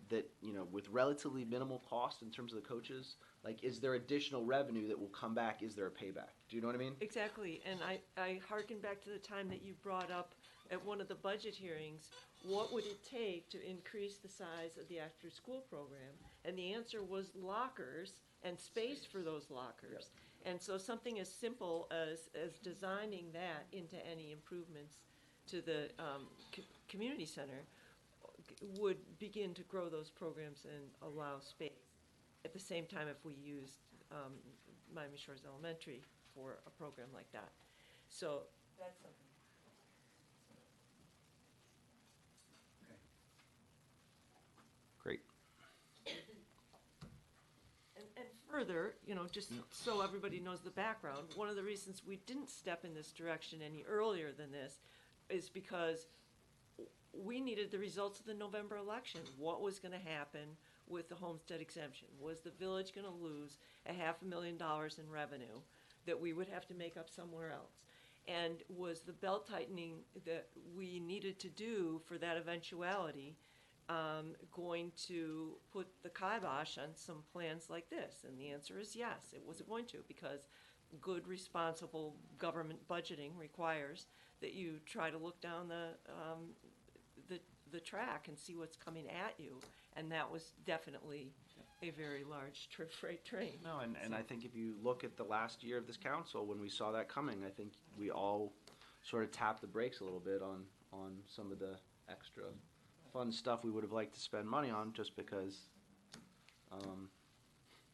that, you know, with relatively minimal cost in terms of the coaches. Like, is there additional revenue that will come back? Is there a payback? Do you know what I mean? Exactly, and I hearken back to the time that you brought up at one of the budget hearings, what would it take to increase the size of the after-school program? And the answer was lockers and space for those lockers. Yep. And so something as simple as designing that into any improvements to the community center, would begin to grow those programs and allow space. At the same time, if we used Miami Shores Elementary for a program like that. So that's something. Great. And further, just so everybody knows the background, one of the reasons we didn't step in this direction any earlier than this is because we needed the results of the November election. What was going to happen with the homestead exemption? Was the village going to lose $500,000 in revenue that we would have to make up somewhere else? And was the belt tightening that we needed to do for that eventuality going to put the kibosh on some plans like this? And the answer is yes, it was going to, because good, responsible government budgeting requires that you try to look down the track and see what's coming at you, and that was definitely a very large freight train. No, and I think if you look at the last year of this council, when we saw that coming, I think we all sort of tapped the brakes a little bit on some of the extra fun stuff we would have liked to spend money on, just because,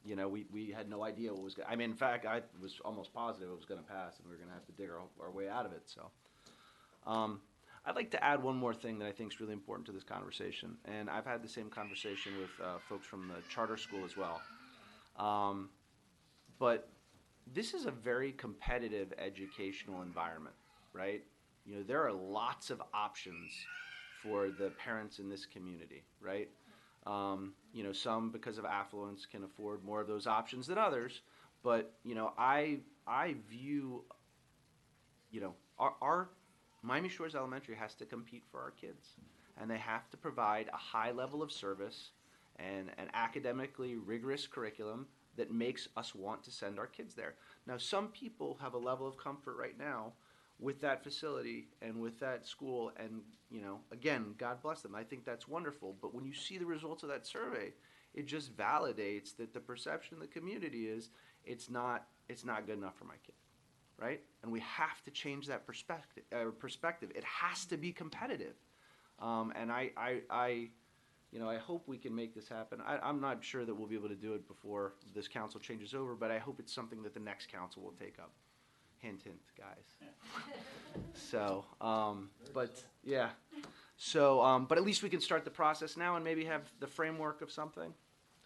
we had no idea what was going to, I mean, in fact, I was almost positive it was going to pass, and we were going to have to dig our way out of it, so. I'd like to add one more thing that I think is really important to this conversation, and I've had the same conversation with folks from the charter school as well. But this is a very competitive educational environment, right? There are lots of options for the parents in this community, right? Some, because of affluence, can afford more of those options than others, but, I view, our Miami Shores Elementary has to compete for our kids, and they have to provide a high level of service and an academically rigorous curriculum that makes us want to send our kids there. Now, some people have a level of comfort right now with that facility and with that school, and, again, God bless them. I think that's wonderful, but when you see the results of that survey, it just validates that the perception in the community is it's not good enough for my kid. Right? And we have to change that perspective. It has to be competitive. And I hope we can make this happen. I'm not sure that we'll be able to do it before this council changes over, but I hope it's something that the next council will take up. Hint, hint, guys. So, but yeah. So, but at least we can start the process now and maybe have the framework of something.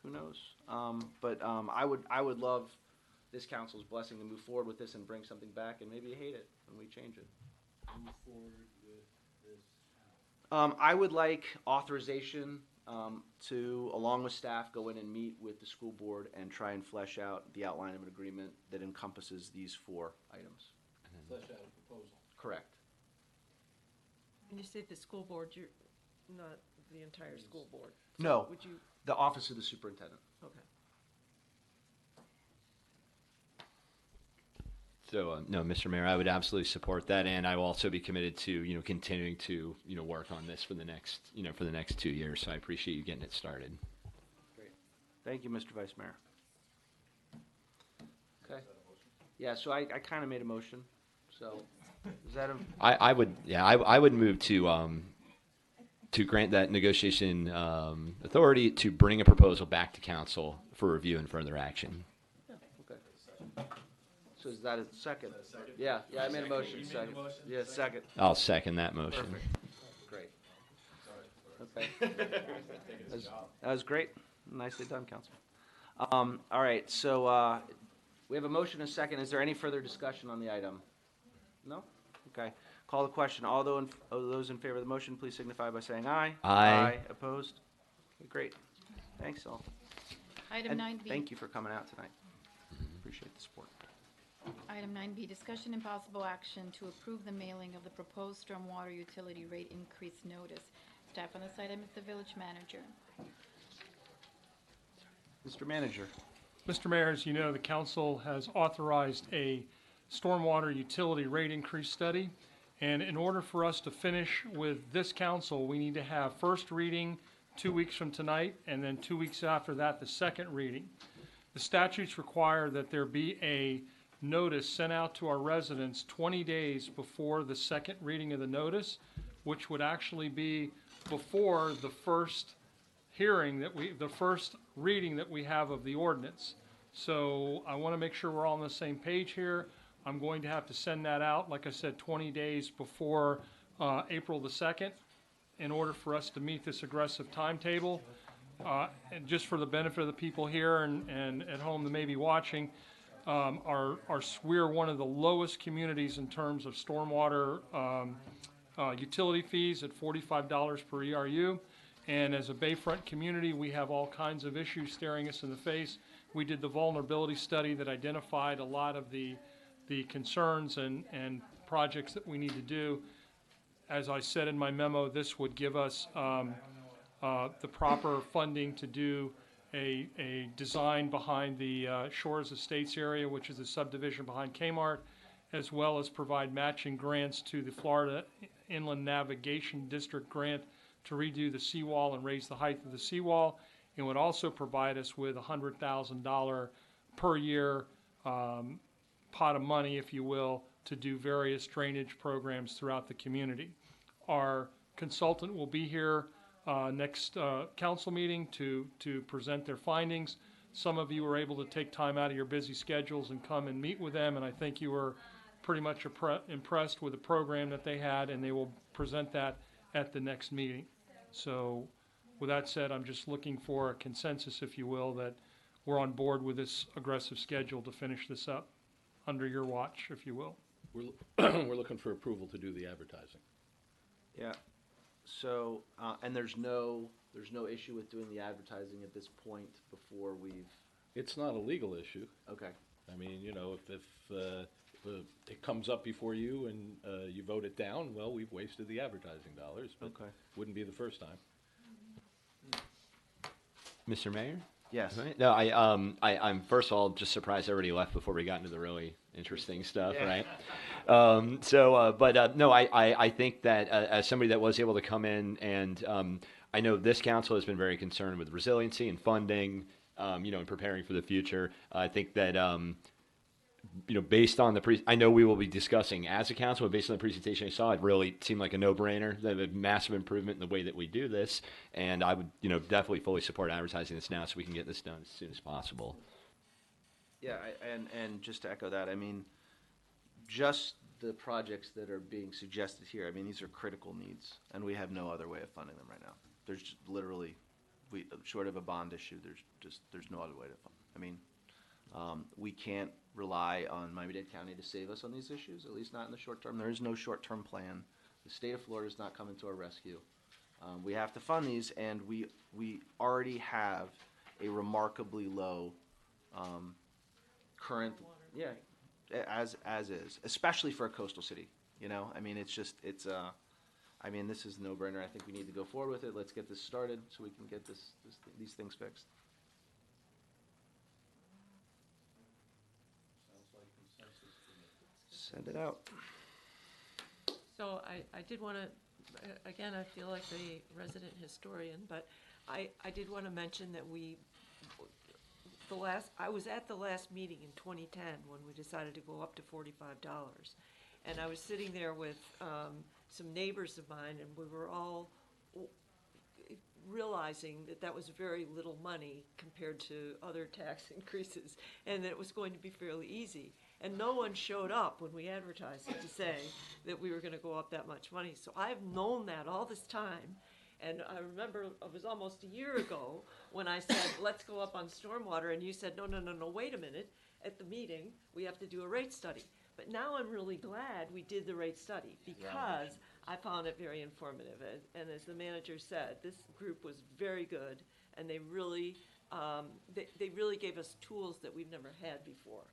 Who knows? I would love this council's blessing to move forward with this and bring something back, and maybe you hate it and we change it. Move forward with this. I would like authorization to, along with staff, go in and meet with the school board and try and flesh out the outline of an agreement that encompasses these 4 items. Flesh out a proposal. Correct. When you say the school board, you're not the entire school board. So No, would you? the office of the superintendent. Okay. So, no, Mr. Mayor, I would absolutely support that, and I will also be committed to, continuing to, work on this for the next, 2 years. So I appreciate you getting it started. Great. Thank you, Mr. Vice Mayor. Okay. Yeah, so I kind of made a motion. So is that a? I would move to grant that negotiation authority to bring a proposal back to council for review and further action. Okay. So is that a second? Yeah, I made a motion. Second. Yeah, second. I'll second that motion. Perfect. Great. Okay. That was great. Nicely done, Councilman. All right, so we have a motion and a second. Is there any further discussion on the item? No? Okay. Call the question. All those in favor of the motion, please signify by saying aye. Aye. Opposed? Okay, great. Thanks, all. Item And 9B. thank you for coming out tonight. Appreciate the support. Item 9B, discussion and possible action to approve the mailing of the proposed stormwater utility rate increase notice. Staff on this item is the village manager. Mr. Manager. Mr. Mayor, as you know, the council has authorized a stormwater utility rate increase study. And in order for us to finish with this council, we need to have first reading 2 weeks from tonight, and then 2 weeks after that, the second reading. The statutes require that there be a notice sent out to our residents 20 days before the second reading of the notice, which would actually be before the first the first reading that we have of the ordinance. So I want to make sure we're all on the same page here. I'm going to have to send that out, like I said, 20 days before April the 2nd in order for us to meet this aggressive timetable. And just for the benefit of the people here and at home that may be watching, we're one of the lowest communities in terms of stormwater utility fees at $45 per ERU. And as a Bayfront community, we have all kinds of issues staring us in the face. We did the vulnerability study that identified a lot of the concerns and projects that we need to do. As I said in my memo, this would give us the proper funding to do a design behind the Shores Estates area, which is a subdivision behind Kmart, as well as provide matching grants to the Florida Inland Navigation District grant to redo the seawall and raise the height of the seawall. It would also provide us with $100,000 per year pot of money, if you will, to do various drainage programs throughout the community. Our consultant will be here next council meeting to present their findings. Some of you were able to take time out of your busy schedules and come and meet with them, and I think you were pretty much impressed with the program that they had, and they will present that at the next meeting. So with that said, I'm just looking for a consensus, if you will, that we're on board with this aggressive schedule to finish this up under your watch, if you will. We're looking for approval to do the advertising. Yeah. So, and there's no issue with doing the advertising at this point before we've. It's not a legal issue. Okay. I mean, you know, if it comes up before you and you vote it down, well, we've wasted the advertising dollars, but Okay. wouldn't be the first time. Mr. Mayor? Yes. Right? No, I'm first of all just surprised everybody left before we got into the really interesting stuff, Yeah. right? No, I think that as somebody that was able to come in and I know this council has been very concerned with resiliency and funding, and preparing for the future. I think that, based on I know we will be discussing as a council, but based on the presentation I saw, it really seemed like a no-brainer, a massive improvement in the way that we do this. And I would, definitely fully support advertising this now so we can get this done as soon as possible. Yeah, and just to echo that, I mean, just the projects that are being suggested here, I mean, these are critical needs, and we have no other way of funding them right now. There's just literally, short of a bond issue, there's no other way to fund. I mean, we can't rely on Miami-Dade County to save us on these issues, at least not in the short term. There is no short-term plan. The state of Florida is not coming to our rescue. We have to fund these, and we already have a remarkably low current, as is, especially for a coastal city. I mean, this is a no-brainer. I think we need to go forward with it. Let's get this started so we can get these things fixed. Send it out. So I did want to, again, I feel like the resident historian, but I did want to mention that I was at the last meeting in 2010 when we decided to go up to $45. And I was sitting there with some neighbors of mine, and we were all realizing that was very little money compared to other tax increases, and that it was going to be fairly easy. And no one showed up when we advertised it to say that we were going to go up that much money. So I've known that all this time. And I remember it was almost a year ago when I said, let's go up on stormwater. And you said, no, wait a minute. At the meeting, we have to do a rate study. But now I'm really glad we did the rate study because I found it very informative. And as the manager said, this group was very good. And they really gave us tools that we've never had before.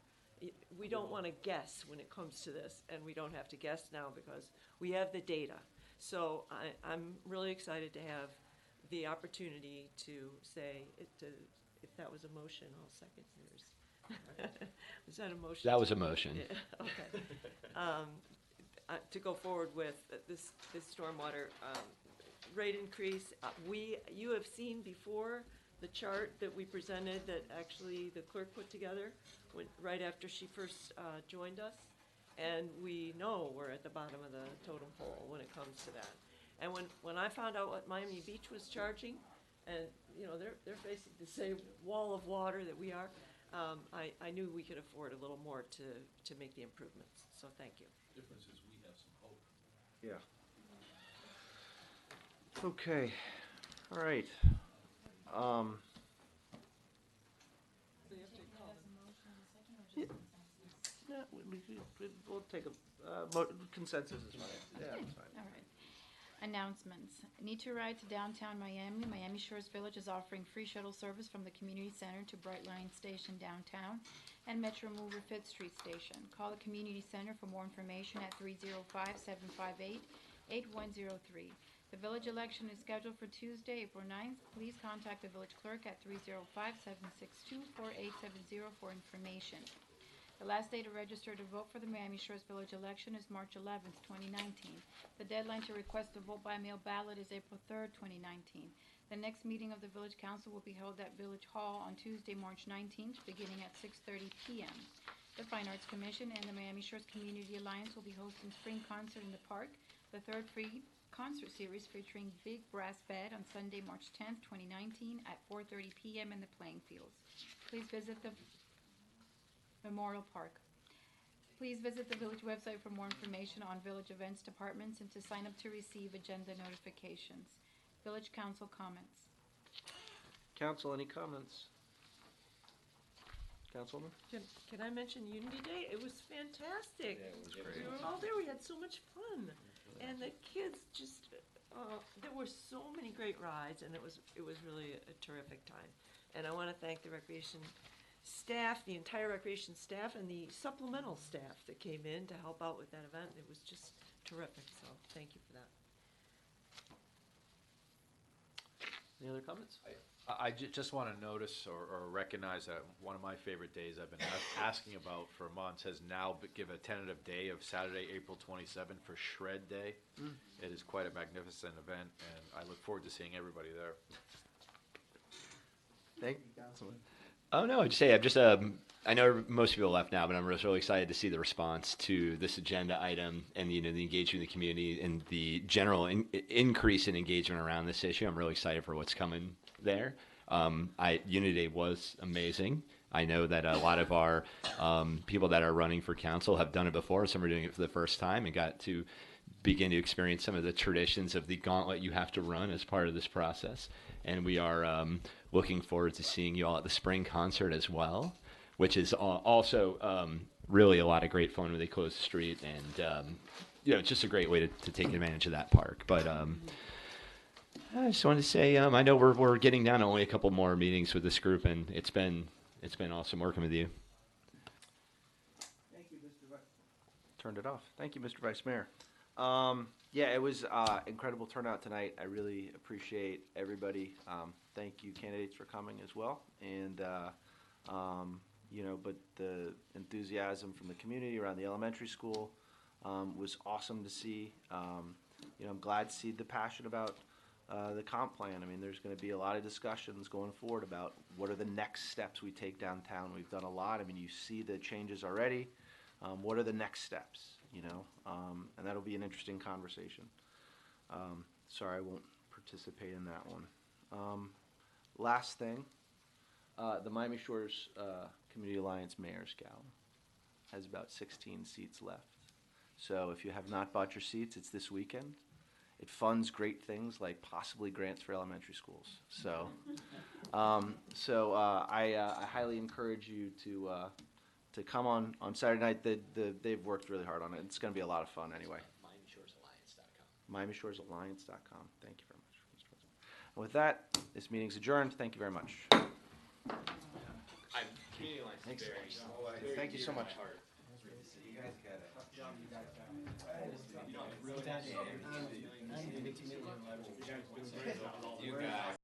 We don't want to guess when it comes to this, and we don't have to guess now because we have the data. So I'm really excited to have the opportunity to say, if that was a motion, I'll second yours. Was that a motion? That was a motion. Yeah, okay. To go forward with this stormwater rate increase. You have seen before the chart that we presented that actually the clerk put together right after she first joined us. And we know we're at the bottom of the totem pole when it comes to that. And when I found out what Miami Beach was charging, and, you know, they're facing the same wall of water that we are, I knew we could afford a little more to make the improvements, so thank you. Difference is we have some hope. Yeah. Okay, all right. Yeah, we'll take a, consensus is fine. Yeah, that's fine. All right. Announcements. Need to ride to downtown Miami. Miami Shores Village is offering free shuttle service from the community center to Brightline Station downtown and Metro Mover 5th Street Station. Call the community center for more information at 305-758-8103. The village election is scheduled for Tuesday, April 9th. Please contact the village clerk at 305-762-4870 for information. The last day to register to vote for the Miami Shores Village election is March 11th, 2019. The deadline to request a vote by mail ballot is April 3rd, 2019. The next meeting of the Village Council will be held at Village Hall on Tuesday, March 19th, beginning at 6:30 p.m. The Fine Arts Commission and the Miami Shores Community Alliance will be hosting Spring Concert in the Park, the third free concert series featuring Big Brass Band on Sunday, March 10th, 2019 at 4:30 p.m. in the playing fields. Please visit the Memorial Park. Please visit the village website for more information on village events departments and to sign up to receive agenda notifications. Village Council comments. Council, any comments? Councilwoman? Can I mention Unity Day? It was fantastic. Yeah, it was great. We were all there. We had so much fun. And the kids just, there were so many great rides, and it was really a terrific time. And I want to thank the recreation staff, the entire recreation staff, and the supplemental staff that came in to help out with that event. It was just terrific, so thank you for that. Any other comments? I just want to notice or recognize that one of my favorite days I've been asking about for months has now given a tentative day of Saturday, April 27th for Shred Day. It is quite a magnificent event, and I look forward to seeing everybody there. Thank you, Councilman. Oh, no, I'd just say, I know most people left now, but I'm just really excited to see the response to this agenda item and, you know, the engagement in the community and the general increase in engagement around this issue. I'm really excited for what's coming there. Unity Day was amazing. I know that a lot of our people that are running for council have done it before. Some are doing it for the first time and got to begin to experience some of the traditions of the gauntlet you have to run as part of this process. And we are looking forward to seeing you all at the spring concert as well, which is also really a lot of great fun when they close the street. And, you know, it's just a great way to take advantage of that park. But I just wanted to say, I know we're getting down to only a couple more meetings with this group, and it's been awesome working with you. Thank you, Mr. Vice. Turned it off. Thank you, Mr. Vice Mayor. Yeah, it was incredible turnout tonight. I really appreciate everybody. Thank you, candidates, for coming as well. And you know, but the enthusiasm from the community around the elementary school was awesome to see. You know, I'm glad to see the passion about the comp plan. I mean, there's going to be a lot of discussions going forward about what are the next steps we take downtown. We've done a lot. I mean, you see the changes already. What are the next steps, you know? And that'll be an interesting conversation. Sorry, I won't participate in that one. Last thing, the Miami Shores Community Alliance Mayor's Gala has about 16 seats left. So if you have not bought your seats, it's this weekend. It funds great things like possibly grants for elementary schools. So, I highly encourage you to come on Saturday night. They've worked really hard on it. It's going to be a lot of fun anyway. MiamiShoresAlliance.com. MiamiShoresAlliance.com. Thank you very much, Mr. President. And with that, this meeting's adjourned. Thank you very much. Community Alliance. Thanks. Thank you so much. You guys got it. You guys.